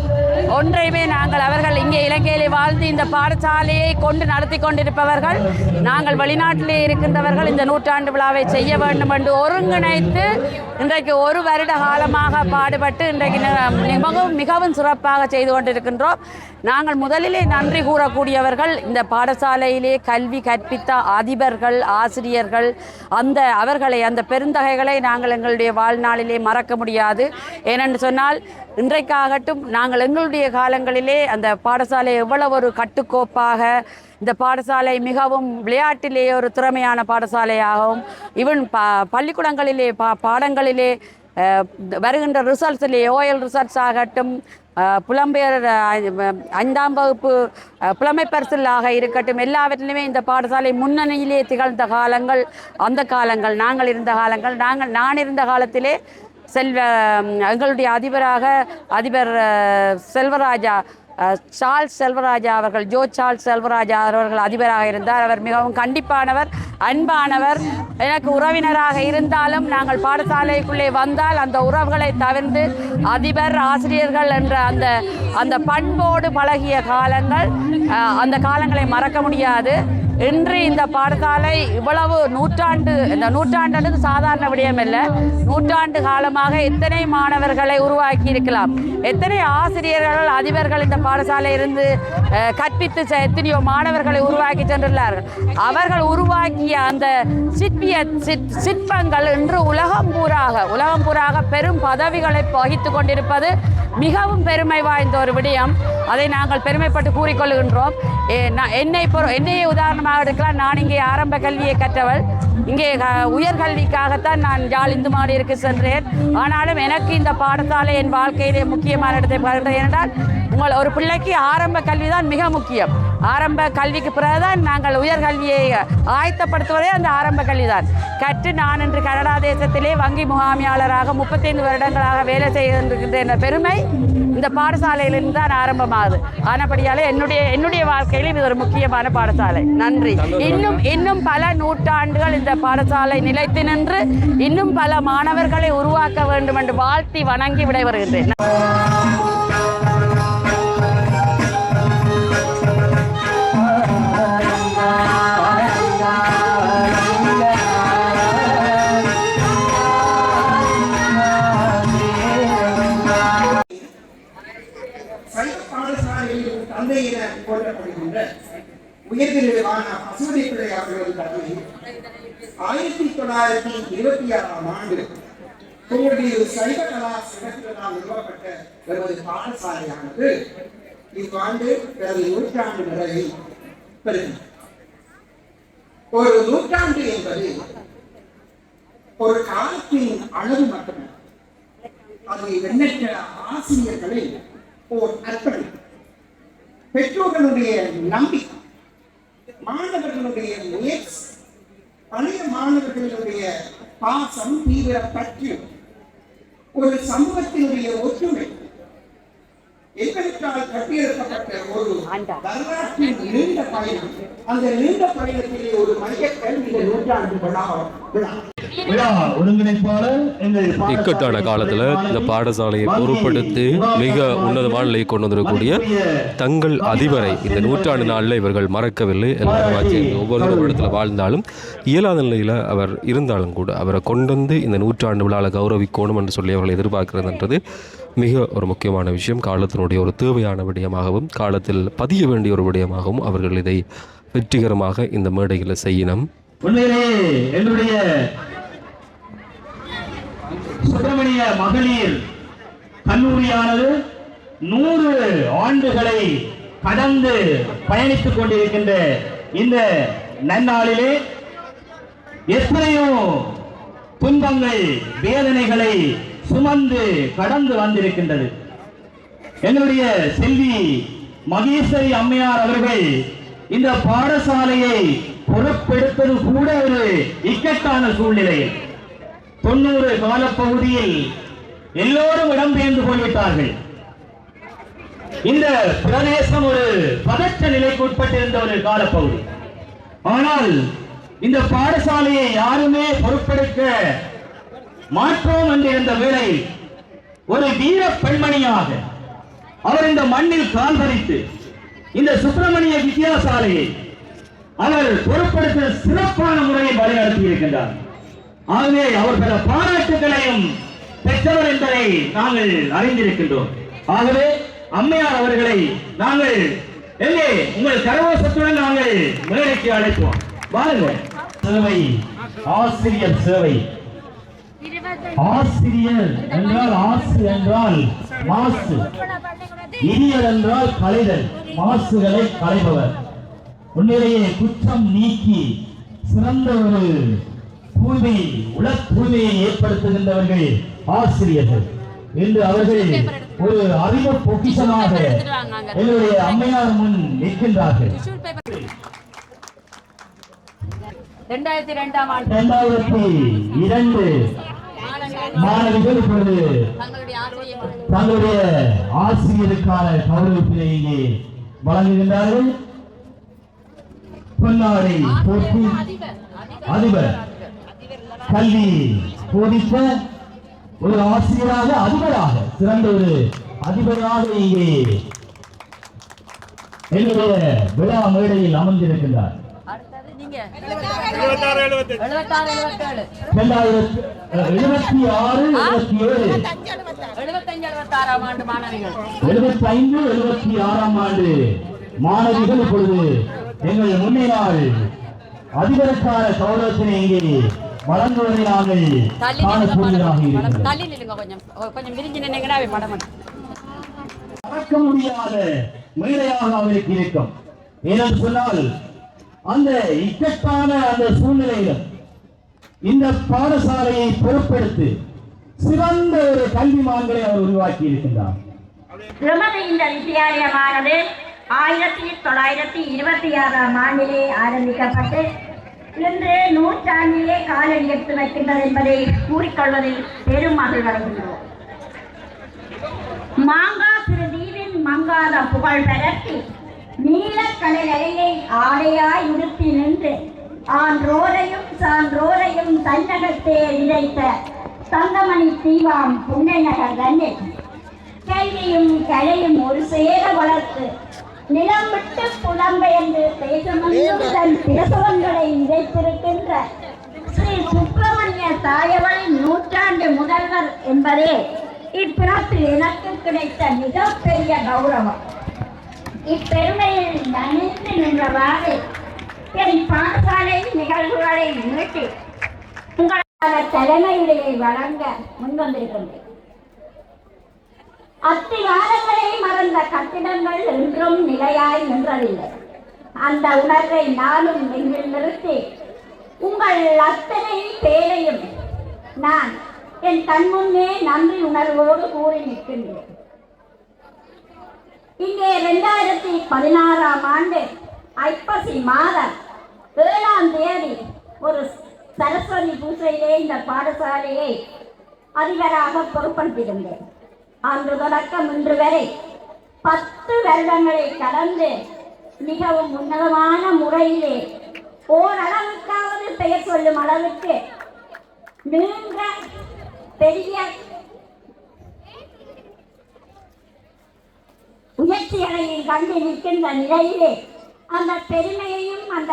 Speaker 2: ஒன்றையுமே அவர்கள் இங்கே இலங்கையிலே வாழ்ந்து இந்த பாடசாலையை கொண்டு நடத்தி கொண்டிருப்பவர்கள், நாங்கள் வெளிநாட்டிலே இருக்கின்றவர்கள் இந்த நூற்றாண்டு விழாவை செய்ய வேண்டும் என்று ஒருங்கிணைத்து இன்றைக்கு 1 வருட காலமாக பாடுபட்டு இன்றைக்கு மிகவும் சிறப்பாக செய்து கொண்டிருக்கின்றோம். நாங்கள் முதலிலே நன்றி கூறக்கூடியவர்கள் இந்த பாடசாலையிலே கல்வி கற்பித்த அதிபர்கள், ஆசிரியர்கள். அந்த பெருந்தகைகளை நாங்கள் எங்களுடைய வாழ்நாளிலே மறக்க முடியாது. ஏனென்று சொன்னால் இன்றைக்காகட்டும் நாங்கள் எங்களுடைய காலங்களிலே அந்த பாடசாலை எவ்வளவு ஒரு கட்டுக்கோப்பாக, இந்த பாடசாலை மிகவும் விளையாட்டிலே ஒரு திறமையான பாடசாலையாகவும், ஈவன் பள்ளிக்கூடங்களிலே பாடங்களிலே வருகின்ற ரிசல்ட்ஸிலே OL ரிசல்ட்ஸ் ஆகட்டும், புலம்பெயர் 5ஆம் வகுப்பு புலமை பரிசிலாக இருக்கட்டும், எல்லாவற்றிலுமே இந்த பாடசாலை முன்னணியிலே திகழ்ந்த காலங்கள் அந்த காலங்கள். நாங்கள் இருந்த காலங்கள், நான் இருந்த காலத்திலே எங்களுடைய அதிபர் செல்வராஜா, சார்ல்ஸ் செல்வராஜா அவர்கள், சார்ல்ஸ் செல்வராஜா அவர்கள் அதிபராக இருந்தார். அவர் மிகவும் கண்டிப்பானவர், அன்பானவர். எனக்கு உறவினராக இருந்தாலும் நாங்கள் பாடசாலைக்குள்ளே வந்தால் அந்த உறவுகளை தவிர்த்து அதிபர், ஆசிரியர்கள் என்ற அந்த பண்போடு பழகிய காலங்கள், அந்த காலங்களை மறக்க முடியாது. இன்று இந்த பாடசாலை இவ்வளவு இந்த நூற்றாண்டு சாதாரண விடயம் அல்ல. நூற்றாண்டு காலமாக எத்தனை மாணவர்களை உருவாக்கி இருக்கலாம், எத்தனை ஆசிரியர்கள், அதிபர்கள் இந்த பாடசாலை இருந்து கற்பித்து எத்தனையோ மாணவர்களை உருவாக்கி சென்றுள்ளார்கள். அவர்கள் உருவாக்கிய அந்த சிற்பங்கள் இன்று உலகம் பூராக பெரும் பதவிகளை வகித்து கொண்டிருப்பது மிகவும் பெருமை வாய்ந்த ஒரு விடயம். அதை நாங்கள் பெருமைப்பட்டு கூறிக்கொள்கின்றோம். என்னையே உதாரணமாக எடுக்கலாம். நான் இங்கே ஆரம்ப கல்வியை கற்றவள். இங்கே உயர்கல்விக்காகத்தான் நான் யாழ் இந்து மகளிருக்கு சென்றேன். ஆனாலும் எனக்கு இந்த பாடசாலை என் வாழ்க்கையிலே முக்கியமான இடத்தை பார்க்கிறேன். ஏனென்றால் ஒரு பிள்ளைக்கு ஆரம்ப கல்வி தான் மிக முக்கியம். ஆரம்ப கல்விக்கு பிறகுதான் நாங்கள் உயர்கல்வியை ஆயத்தப்படுத்துவதே அந்த ஆரம்ப கல்வி தான். கற்று நான் இன்று கனடா தேசத்திலே வங்கி முகாமியாளராக 35 வருடங்களாக வேலை செய்கின்ற என்ற பெருமை இந்த பாடசாலையிலிருந்து தான் ஆரம்பமாகுது. ஆனபடியாலே என்னுடைய வாழ்க்கையில் இது ஒரு முக்கியமான பாடசாலை. நன்றி. இன்னும் பல நூற்றாண்டுகள் இந்த பாடசாலை நிலைத்து நின்று இன்னும் பல மாணவர்களை உருவாக்க வேண்டும் என்று வாழ்த்தி வணங்கி விடைபெறுகின்றேன்.
Speaker 8: உயர்திருவான பசுமதி பிள்ளை அவர்கள் பற்றி 1926ஆம் ஆண்டு புங்குடுதீவு சைவ கலா சங்கத்தினால் நிறுவப்பட்ட எமது பாடசாலையானது இவ்வாண்டு பிறகு 100 நிறைவை பெறுகிறது. ஒரு 100 என்பது ஒரு காலத்தின் அளவு மட்டுமல்ல, அது எண்ணற்ற ஆசிரியர்களில் ஓர் அர்ப்பணிப்பு, பெற்றோர்களுடைய நம்பிக்கை, மாணவர்களுடைய முயற்சி, பழைய மாணவர்களுடைய பாசம், தீவிர பற்று, ஒரு சமூகத்தினுடைய ஒற்றுமை என்பதற்கால் கட்டியெழுப்பப்பட்ட ஒரு வரலாற்றின் நீண்ட பயணம். அந்த நீண்ட பயணத்திலே ஒரு மையக்கல் இந்த 100 விழா
Speaker 7: ஒருங்கிணைப்பாளர்
Speaker 1: இக்கட்டான காலத்தில் இந்த பாடசாலையை பொறுப்படுத்தி மிக உன்னதமான நிலையை கொண்டு வந்திருக்கக்கூடிய தங்கள் அதிபரை இந்த 100 நாளில் இவர்கள் மறக்கவில்லை. எல்லாரும் ஒவ்வொரு இடத்துல வாழ்ந்தாலும் இயலாத நிலையில் அவர் இருந்தாலும் கூட அவரை கொண்டு வந்து இந்த 100 விழாவில் கௌரவிக்கணும் என்று சொல்லி அவர்கள் எதிர்பார்க்கிறதுன்றது மிக ஒரு முக்கியமான விஷயம். காலத்தினுடைய ஒரு தேவையான விடயமாகவும் காலத்தில் பதிய வேண்டிய ஒரு விடயமாகவும் அவர்கள் இதை வெற்றிகரமாக இந்த மேடைகளை செய்யணும்.
Speaker 7: உண்மையிலேயே என்னுடைய சுப்பிரமணிய மகளிர் கல்லூரியானது 100 ஆண்டுகளை கடந்து பயணித்துக் கொண்டிருக்கின்ற இந்த நன்னாளிலே எத்தனையோ துன்பங்கள், வேதனைகளை சுமந்து கடந்து வந்திருக்கின்றது. எங்களுடைய செல்வி மகேஸ்வரி அம்மையார் அவர்கள் இந்த பாடசாலையை பொறுப்பெடுப்பது கூட ஒரு இக்கட்டான சூழ்நிலை. 90 காலப்பகுதியில் எல்லோரும் இடம்பெயர்ந்து போய்விட்டார்கள். இந்த பிரதேசம் ஒரு பதற்ற நிலைக்கு உட்பட்டிருந்த ஒரு காலப்பகுதி. ஆனால் இந்த பாடசாலையை யாருமே பொறுப்பெடுக்க மாற்றோம் என்கின்ற வேளையில் ஒரு வீர பெண்மணியாக அவர் இந்த மண்ணில் கால் பதித்து இந்த சுப்பிரமணிய வித்தியாசாலையை அவர் பொறுப்பெடுத்த சிறப்பான முறையில் வழிநடத்தி இருக்கின்றார். ஆகவே அவர் பல பாராட்டுகளையும் பெற்றவர் என்பதை நாங்கள் அறிந்திருக்கின்றோம். ஆகவே அம்மையார் அவர்களை நாங்கள் எங்கே உங்கள் கரகோஷத்துடன் நாங்கள் மேடைக்கு அழைப்போம். வாருங்கள். சேவை, ஆசிரியர் சேவை. ஆசிரியர் என்றால் ஆசு என்றால் மாசு, இனியர் என்றால் களைதல், மாசுகளை களைபவர். உண்மையிலேயே குற்றம் நீக்கி சிறந்த ஒரு தூய்மையை ஏற்படுத்துகின்றவர்கள் ஆசிரியர்கள் என்று அவர்கள் ஒரு அறிவு பொக்கிஷமாக என்னுடைய அம்மையார் முன் நிற்கின்றார்கள்.
Speaker 2: 2002ஆம் ஆண்டு
Speaker 7: 2002 மாணவிகள் இப்பொழுது தங்களுடைய ஆசிரியருக்கான கௌரவத்தினை இங்கே வழங்குகின்றார்கள். பொன்னாடை போட்டி அதிபர் கல்வி போதித்த ஒரு ஆசிரியராக அதிபராக சிறந்த ஒரு அதிபராக இங்கே என்னுடைய விழா மேடையில் அமர்ந்திருக்கின்றார்.
Speaker 2: 75-76ஆம்
Speaker 7: ஆண்டு மாணவிகள் இப்பொழுது எங்கள் முன்னால் அதிபருக்கான கௌரவத்தினை இங்கே வழங்குவதை நாங்கள் காணக்கூடியதாக மறக்க முடியாத மேடையாக அவருக்கு இருக்கும். ஏனென்று சொன்னால் அந்த இக்கட்டான அந்த சூழ்நிலையிலும் இந்த பாடசாலையை பொறுப்பெடுத்து சிறந்த ஒரு கல்விமான்களை அவர் உருவாக்கி இருக்கின்றார்.
Speaker 4: எமது இந்த வித்தியாலயமானது 1926ஆம் ஆண்டிலே ஆரம்பிக்கப்பட்டு இன்று நூற்றாண்டிலே காலடி எடுத்து வைக்கின்றது என்பதை கூறிக்கொள்வதில் பெரும் மகிழ்வடைகின்றோம். மாங்காசிறு தீவின் மங்காத புகழ் பெறத்தி நீலக்கடல் அலையை ஆடையாய் உடுத்தி நின்று ஆன்றோரையும் சான்றோரையும் தன்னகத்தே விதைத்த தங்கமணி தீவாம் புன்னை நகர் தன்னில் கல்வியும் கலையும் ஒரு சேர வளர்த்து நிலம் விட்டு புலம்பெயர்ந்து தேசமெங்கும் தன் பிரசவங்களை விதைத்திருக்கின்ற ஸ்ரீ சுப்பிரமணிய தாயவளின் நூற்றாண்டு முதல்வர் என்பதே இப்பிறப்பில் எனக்கு கிடைத்த மிகப்பெரிய கௌரவம். இப்பெருமையில் நனைந்து நின்றவாறு என் பாடசாலை நிகழ்வுகளை நீட்டி உங்களான தலைமையிலேயே வழங்க முன்வந்திருக்கின்றேன். அத்திவாரங்களை மறந்த கட்டிடங்கள் என்றும் நிலையாய் நின்றதில்லை. அந்த உணர்வை நானும் நெஞ்சில் நிறுத்தி உங்கள் அத்தனை பேரையும் நான் என் கண்முன்னே நன்றி உணர்வோடு கூறி நிற்கின்றேன். இங்கே 2016ஆம் ஆண்டு ஐப்பசி மாதம் 7ஆம் தேதி ஒரு சரஸ்வதி பூஜையிலே இந்த பாடசாலையை அதிபராக பொறுப்பெடுத்திருந்தேன். அன்று தொடக்கம் இன்று வரை 10 வருடங்களை கடந்து மிகவும் உன்னதமான முறையிலே ஓரளவுக்காவது பெயர் சொல்லும் அளவுக்கு நீண்ட பெரிய முயற்சிகளை கண்டு நிற்கின்ற நிலையிலே அந்த பெருமையையும் அந்த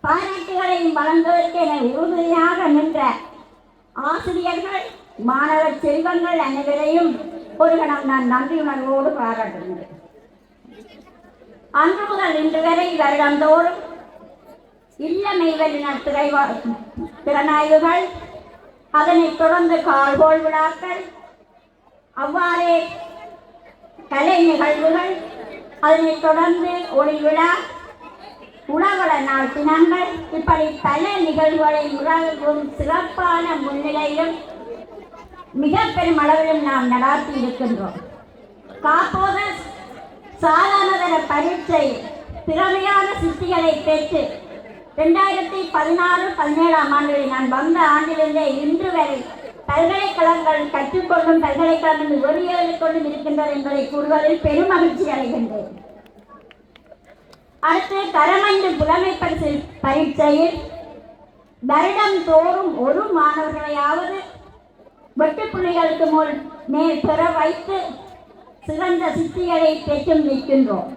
Speaker 4: பாராட்டுகளையும் வழங்குவதற்கு என உறுதியாக நின்ற ஆசிரியர்கள் மாணவ செல்வங்கள் அனைவரையும் ஒரு கணம் நான் நன்றியுணர்வோடு பாராட்டுகிறேன். அன்று முதல் இன்று வரை வருடந்தோறும் இல்லமைவலின திறனாய்வுகள், அதனைத் தொடர்ந்து கால்கோள் விழாக்கள், அவ்வாறே கலை நிகழ்வுகள், அதனைத் தொடர்ந்து ஒளி விழா, உணவள நாள் தினங்கள், இப்படி பல நிகழ்வுகளை உணர்வும் சிறப்பான முன்னிலையிலும் மிக பெரும் அளவிலும் நாம் நடாத்தி இருக்கின்றோம். காப்போத சாதாரண பரீட்சை திறமையான சித்திகளை பெற்று 2016-17ஆம் ஆண்டில் நான் வந்த ஆண்டிலிருந்தே இன்று வரை பல்கலைக்கழகங்கள் கற்றுக்கொண்டும் பல்கலைக்கழகங்கள் வெளியேறிக் கொண்டும் இருக்கின்றது என்பதை கூறுவதில் பெரும் மகிழ்ச்சி அடைகின்றேன். அடுத்து தரமன்று புலமை பரீட்சையில் வருடம் தோறும் ஒரு மாணவர்களையாவது வெட்டுப்புள்ளிகளுக்கு மேல் பெற வைத்து சிறந்த சித்திகளை பெற்றும் நிற்கின்றோம்.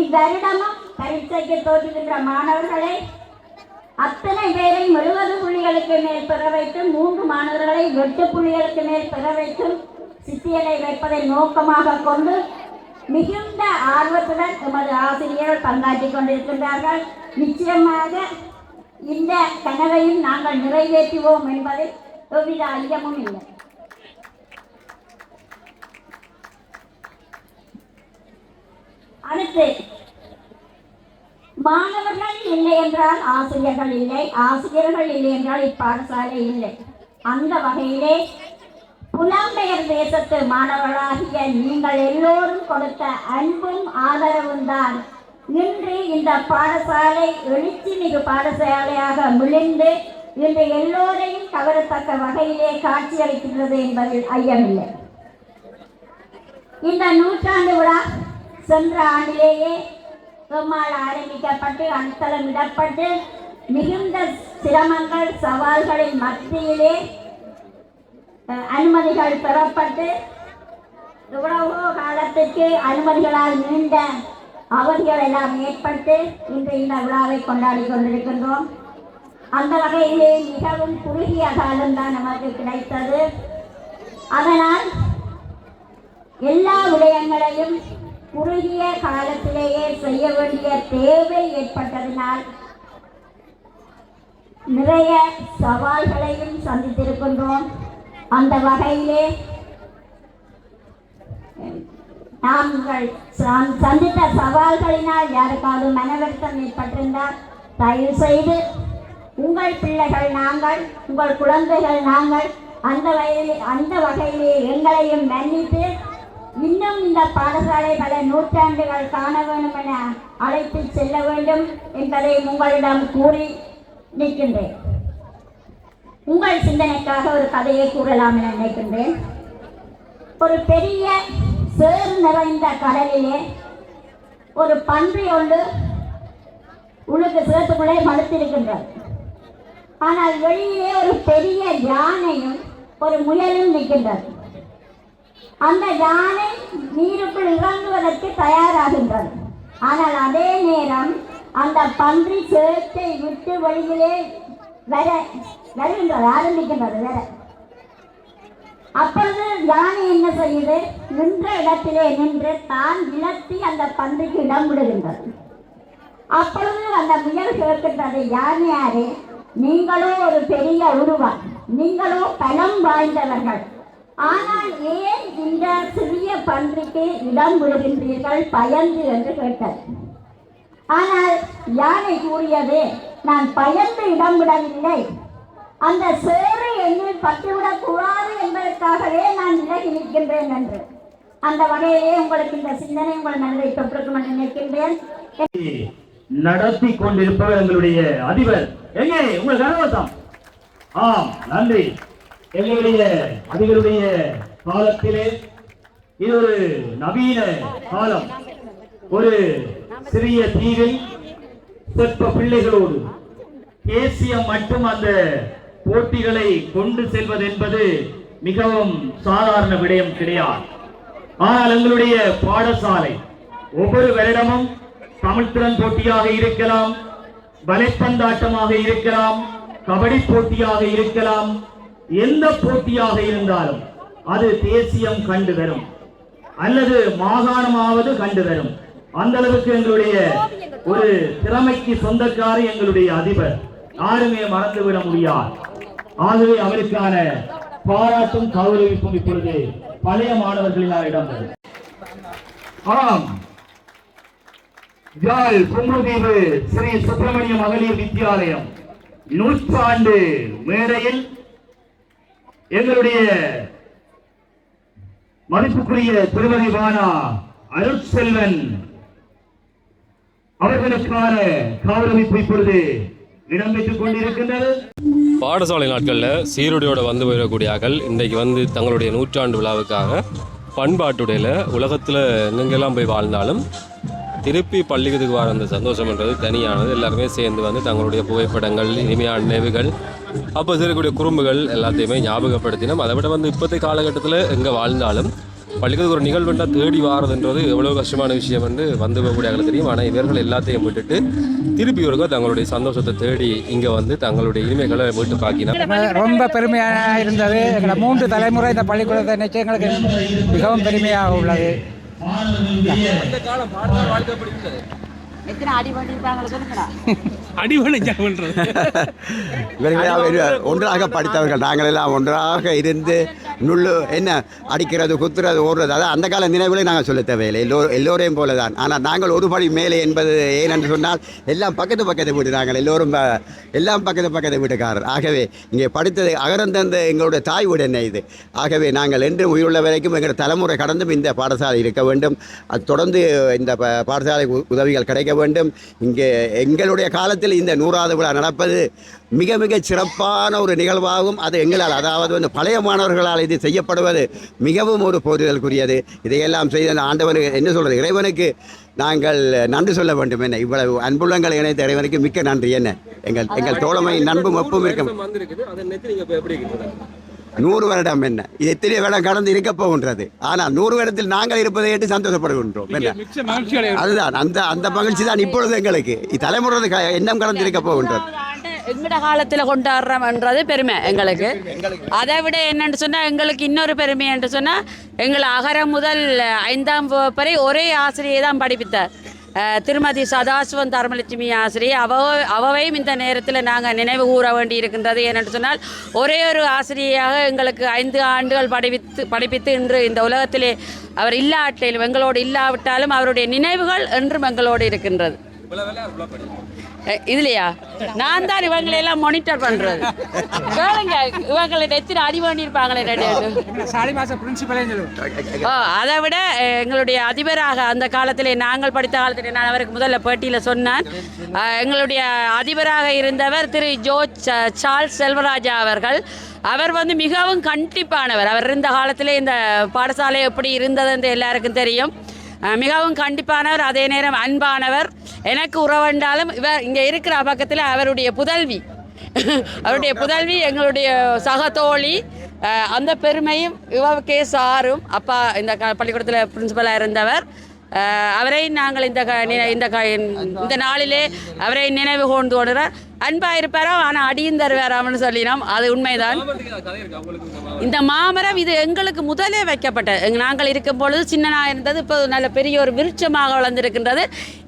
Speaker 4: இவ்வருடமும் பரீட்சைக்கு தோற்றுகின்ற மாணவர்களை அத்தனை பேரை 70 புள்ளிகளுக்கு மேல் பெற வைத்து 3 மாணவர்களை 8 புள்ளிகளுக்கு மேல் பெற வைத்தும் சித்திகளை வைப்பதை நோக்கமாக கொண்டு மிகுந்த ஆர்வத்துடன் எமது ஆசிரியர்கள் பங்காற்றிக் கொண்டிருக்கின்றார்கள். நிச்சயமாக இந்த கனவையும் நாங்கள் நிறைவேற்றுவோம் என்பதில் எவ்வித ஐயமும் இல்லை. அடுத்து மாணவர்கள் இல்லை என்றால் ஆசிரியர்கள் இல்லை, ஆசிரியர்கள் இல்லை என்றால் இப்பாடசாலை இல்லை. அந்த வகையிலே புலம்பெயர் தேசத்து மாணவர்களாகிய நீங்கள் எல்லோரும் கொடுத்த அன்பும் ஆதரவும் தான் இன்று இந்த பாடசாலை எழுச்சி மிகு பாடசாலையாக மிளிர்ந்து இன்று எல்லோரையும் கவரத்தக்க வகையிலே காட்சியளிக்கின்றது என்பதில் ஐயமில்லை. இந்த நூற்றாண்டு விழா சென்ற ஆண்டிலேயே எம்மால் ஆரம்பிக்கப்பட்டு அடித்தளமிடப்பட்டு மிகுந்த சிரமங்கள் சவால்களின் மத்தியிலே அனுமதிகள் பெறப்பட்டு எவ்வளவோ காலத்திற்கு அனுமதிகளால் நீண்ட அவதிகள் எல்லாம் ஏற்பட்டு இன்று இந்த விழாவை கொண்டாடி கொண்டிருக்கின்றோம். அந்த வகையிலே மிகவும் குறுகிய காலம்தான் நமக்கு கிடைத்தது. அதனால் எல்லா விடயங்களையும் குறுகிய காலத்திலேயே செய்ய வேண்டிய தேவை ஏற்பட்டதினால் நிறைய சவால்களையும் சந்தித்திருக்கின்றோம். அந்த வகையிலே நாங்கள் சந்தித்த சவால்களினால் யாருக்காவது மனவருத்தம் ஏற்பட்டிருந்தால் தயவு செய்து உங்கள் பிள்ளைகள் நாங்கள், உங்கள் குழந்தைகள் நாங்கள், அந்த வகையிலே எங்களையும் மன்னித்து இன்னும் இந்த பாடசாலை பல நூற்றாண்டுகள் காண வேண்டும் என அழைத்து செல்ல வேண்டும் என்பதை உங்களிடம் கூறி நிற்கின்றேன். உங்கள் சிந்தனைக்காக ஒரு கதையை கூறலாம் என நினைக்கின்றேன். ஒரு பெரிய சேறு நிறைந்த கடலிலே ஒரு பன்றி ஒன்று உள்ளுக்கு சேத்துக்குள்ளே மடுத்திருக்கின்றது. ஆனால் வெளியே ஒரு பெரிய யானையும் ஒரு முயலும் நிற்கின்றது. அந்த யானை நீருக்குள் இறங்குவதற்கு தயாராகின்றது. ஆனால் அதே நேரம் அந்த பன்றி சேத்தை விட்டு வெளியிலே வருகின்றது, ஆரம்பிக்கின்றது வேற. அப்பொழுது யானை என்ன செய்யுது? நின்ற இடத்திலே நின்று தான் இழத்தி அந்த பன்றிக்கு இடம் விடுகின்றது. அப்பொழுது அந்த முயல் கேட்கின்றது, யானையாரே, நீங்களோ ஒரு பெரிய உருவம், நீங்களோ பலம் வாய்ந்தவர்கள், ஆனால் ஏன் இந்த சிறிய பன்றிக்கு இடம் விடுகின்றீர்கள் பயந்து என்று கேட்டது. ஆனால் யானை கூறியது, நான் பயந்து இடம் விடவில்லை, அந்த சேறு எண்ணில் பட்டுவிடக் கூடாது என்பதற்காகவே நான் விலகி நிற்கின்றேன் என்று. அந்த வகையிலே உங்களுக்கு இந்த சிந்தனை உங்கள் மனதை தொற்றுக்கும் என்று நினைக்கின்றேன்.
Speaker 7: நடத்தி கொண்டிருப்பவர் எங்களுடைய அதிபர். எங்கே உங்கள் கரவசம்? ஆம், நன்றி. எங்களுடைய அதிபருடைய காலத்திலே இது ஒரு நவீன காலம். ஒரு சிறிய தீவில் சொற்ப பிள்ளைகளோடு தேசியம் மட்டும் அந்த போட்டிகளை கொண்டு செல்வது என்பது மிகவும் சாதாரண விடயம் கிடையாது. ஆனால் எங்களுடைய பாடசாலை ஒவ்வொரு வருடமும் தமிழ்திறன் போட்டியாக இருக்கலாம், வலைப்பந்தாட்டமாக இருக்கலாம், கபடி போட்டியாக இருக்கலாம், எந்த போட்டியாக இருந்தாலும் அது தேசியம் கண்டு வரும் அல்லது மாகாணமாவது கண்டு வரும். அந்த அளவுக்கு எங்களுடைய ஒரு திறமைக்கு சொந்தக்கார எங்களுடைய அதிபர், யாருமே மறந்துவிட முடியாது. ஆகவே அவருக்கான பாராட்டும் கௌரவிப்பும் இப்பொழுது பழைய மாணவர்களினால் இடம்பெறும். ஆம், யாழ் புங்குதீவு ஸ்ரீ சுப்பிரமணிய மகளிர் வித்தியாலயம் நூற்றாண்டு மேடையில் எங்களுடைய மதிப்புக்குரிய திருமதி வானா அருட்செல்வன் அவர்களுக்கான கௌரவிப்பு இப்பொழுது இடம்பெற்றுக் கொண்டிருக்கின்றது.
Speaker 1: பாடசாலை நாட்களில் சீருடையோடு வந்து போயிடக்கூடியார்கள் இன்றைக்கு வந்து தங்களுடைய நூற்றாண்டு விழாவுக்காக பண்பாட்டுடையில் உலகத்தில் எங்கெங்கெல்லாம் போய் வாழ்ந்தாலும் திருப்பி பள்ளிக்கூடத்துக்கு வர அந்த சந்தோஷம்ன்றது தனியானது. எல்லாருமே சேர்ந்து வந்து தங்களுடைய புகைப்படங்கள், இனிமையான நினைவுகள், அப்போ இருக்கக்கூடிய குறும்புகள் எல்லாத்தையுமே ஞாபகப்படுத்தினோம். அதை விட வந்து இப்போதைய காலகட்டத்தில் எங்கே வாழ்ந்தாலும் பள்ளிக்கூடத்துக்கு ஒரு நிகழ்வுண்டா தேடி வாரதுன்றது எவ்வளோ கஷ்டமான விஷயம் என்று வந்து போகக்கூடிய தெரியும். ஆனால் இவர்கள் எல்லாத்தையும் விட்டுட்டு திருப்பி ஒருக்கா தங்களுடைய சந்தோஷத்தை தேடி இங்கே வந்து தங்களுடைய இனிமைகளை மீட்டு பார்க்கினா
Speaker 9: ரொம்ப பெருமையாக இருந்தது. எங்களை 3 தலைமுறை இந்த பள்ளிக்கூடத்தை நினைச்சு எங்களுக்கு மிகவும் பெருமையாக உள்ளது.
Speaker 5: ஒன்றாக படித்தவர்கள் நாங்கள் எல்லாம் ஒன்றாக இருந்து நுள்ளு என்ன அடிக்கிறது குத்துறது ஓடுறது அதான் அந்த கால நினைவுகளை நாங்கள் சொல்ல தேவையில்லை எல்லோரையும் போல தான். ஆனால் நாங்கள் ஒரு படி மேலே என்பது ஏனென்று சொன்னால் எல்லாம் பக்கத்து வீடு, நாங்கள் எல்லோரும் எல்லாம் பக்கத்து வீட்டுக்காரர். ஆகவே இங்கே படித்தது அகரந்தந்த எங்களுடைய தாய் வீடு என்ன இது. ஆகவே நாங்கள் என்று உயிருள்ள வரைக்கும் எங்கள் தலைமுறை கடந்தும் இந்த பாடசாலை இருக்க வேண்டும். அது தொடர்ந்து இந்த பாடசாலை உதவிகள் கிடைக்க வேண்டும். இங்கே எங்களுடைய காலத்தில் இந்த 100வது விழா நடப்பது மிக மிக சிறப்பான ஒரு நிகழ்வாகும். அது எங்களால், அதாவது பழைய மாணவர்களால் இது செய்யப்படுவது மிகவும் ஒரு போற்றுதலுக்குரியது. இதையெல்லாம் செய்த ஆண்டவனுக்கு என்ன சொல்கிறது, இறைவனுக்கு நாங்கள் நன்றி சொல்ல வேண்டும். என்ன இவ்வளவு அன்புள்ளங்களை இணைத்த இறைவனுக்கு மிக்க நன்றி. என்ன எங்கள் தோழமை நண்பும் ஒப்பும் இருக்கும். 100 வருடம் என்ன இது எத்தனை வருடம் கடந்து இருக்க போகின்றது. ஆனால் 100 வருடத்தில் நாங்கள் இருப்பதை ஏற்று சந்தோஷப்படுகின்றோம். அதுதான் அந்த மகிழ்ச்சி தான் இப்பொழுது எங்களுக்கு தலைமுறை எண்ணம் கடந்து இருக்க போகின்றது.
Speaker 2: எங்கட காலத்தில் கொண்டாடுறோம்ன்றது பெருமை எங்களுக்கு. அதை விட என்னென்னு சொன்னால் எங்களுக்கு இன்னொரு பெருமை என்று சொன்னால் எங்களை அகரம் முதல் 5ஆம் வகுப்பு வரை ஒரே ஆசிரியை தான் படிப்பித்தார். திருமதி சதாசிவன் தர்மலட்சுமி ஆசிரியை. அவவையும் இந்த நேரத்தில் நாங்கள் நினைவு கூற வேண்டி இருக்கின்றது. ஏனென்று சொன்னால் ஒரே ஒரு ஆசிரியையாக எங்களுக்கு 5 ஆண்டுகள் படிப்பித்து இன்று இந்த உலகத்திலே அவர் இல்லாட்டிலும் எங்களோடு இல்லாவிட்டாலும் அவருடைய நினைவுகள் என்றும் எங்களோடு இருக்கின்றது. இதுலையா நான் தான் இவங்களையெல்லாம் மானிட்டர் பண்ணுறது. கேளுங்க, இவங்களை எத்தனை அடி பண்ணியிருப்பாங்களே. அதை விட எங்களுடைய அதிபராக அந்த காலத்திலே நாங்கள் படித்த காலத்திலே நான் அவருக்கு முதல்ல பேட்டியில் சொன்னேன். எங்களுடைய அதிபராக இருந்தவர் திரு சார்ல்ஸ் செல்வராஜா அவர்கள். அவர் மிகவும் கண்டிப்பானவர். அவர் இருந்த காலத்திலே இந்த பாடசாலை எப்படி இருந்தது என்று எல்லாருக்கும் தெரியும். மிகவும் கண்டிப்பானவர், அதே நேரம் அன்பானவர். எனக்கு உறவண்டாலும் இவர் இங்கே இருக்கிற பக்கத்தில் அவருடைய புதல்வி எங்களுடைய சகதோழி. அந்த பெருமையும் இவருக்கே சாரும். அப்பா இந்த பள்ளிக்கூடத்தில் பிரின்சிபலாக இருந்தவர். அவரை நாங்கள் இந்த நாளிலே அவரை நினைவு கொண்டு வருகிறார். அன்பாக இருப்பாரோ ஆனால் அடியும் தருவாராம்னு சொல்லினோம். அது உண்மைதான். இந்த மாமரம் இது எங்களுக்கு முதலே வைக்கப்பட்டது. நாங்கள் இருக்கும் பொழுது சின்னனாக இருந்தது. இப்போ நல்ல பெரிய ஒரு விருட்சமாக வளர்ந்துருக்கின்றது.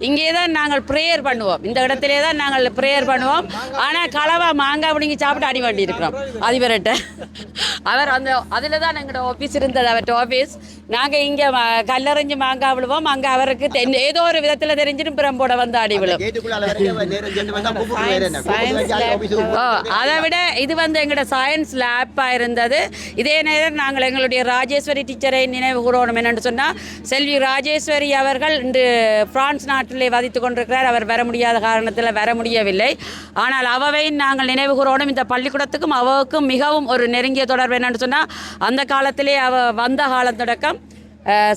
Speaker 2: இங்கே தான் நாங்கள் ப்ரேயர் பண்ணுவோம். இந்த இடத்திலே தான் நாங்கள் ப்ரேயர் பண்ணுவோம். ஆனால் களவா மாங்காய் பிடிங்கி சாப்பிட்டு அடி வேண்டி இருக்கிறோம் அதிபர்கிட்ட. அவர் அதில் தான் எங்களோட ஆஃபீஸ் இருந்தது, அவர்கிட்ட ஆஃபீஸ். நாங்கள் இங்கே கல்லறிஞ்சு மாங்காய் விழுவோம். அங்கே அவருக்கு ஏதோ ஒரு விதத்தில் தெரிஞ்சிட்டு பிரம்போட வந்து அடி விழும். அதை விட இது எங்களோட சயின்ஸ் லேப்பாக இருந்தது. இதே நேரம் நாங்கள் எங்களுடைய ராஜேஸ்வரி டீச்சரை நினைவு கூறணும். என்னென்னு சொன்னால் செல்வி ராஜேஸ்வரி அவர்கள் இன்று பிரான்ஸ் நாட்டிலே வதித்து கொண்டிருக்கிறார். அவர் வர முடியாத காரணத்தில் வர முடியவில்லை. ஆனால் அவவையும் நாங்கள் நினைவு கூறணும். இந்த பள்ளிக்கூடத்துக்கும் அவருக்கும் மிகவும் ஒரு நெருங்கிய தொடர்பு. என்னென்னு சொன்னால் அந்த காலத்திலே வந்த காலம் தொடக்கம்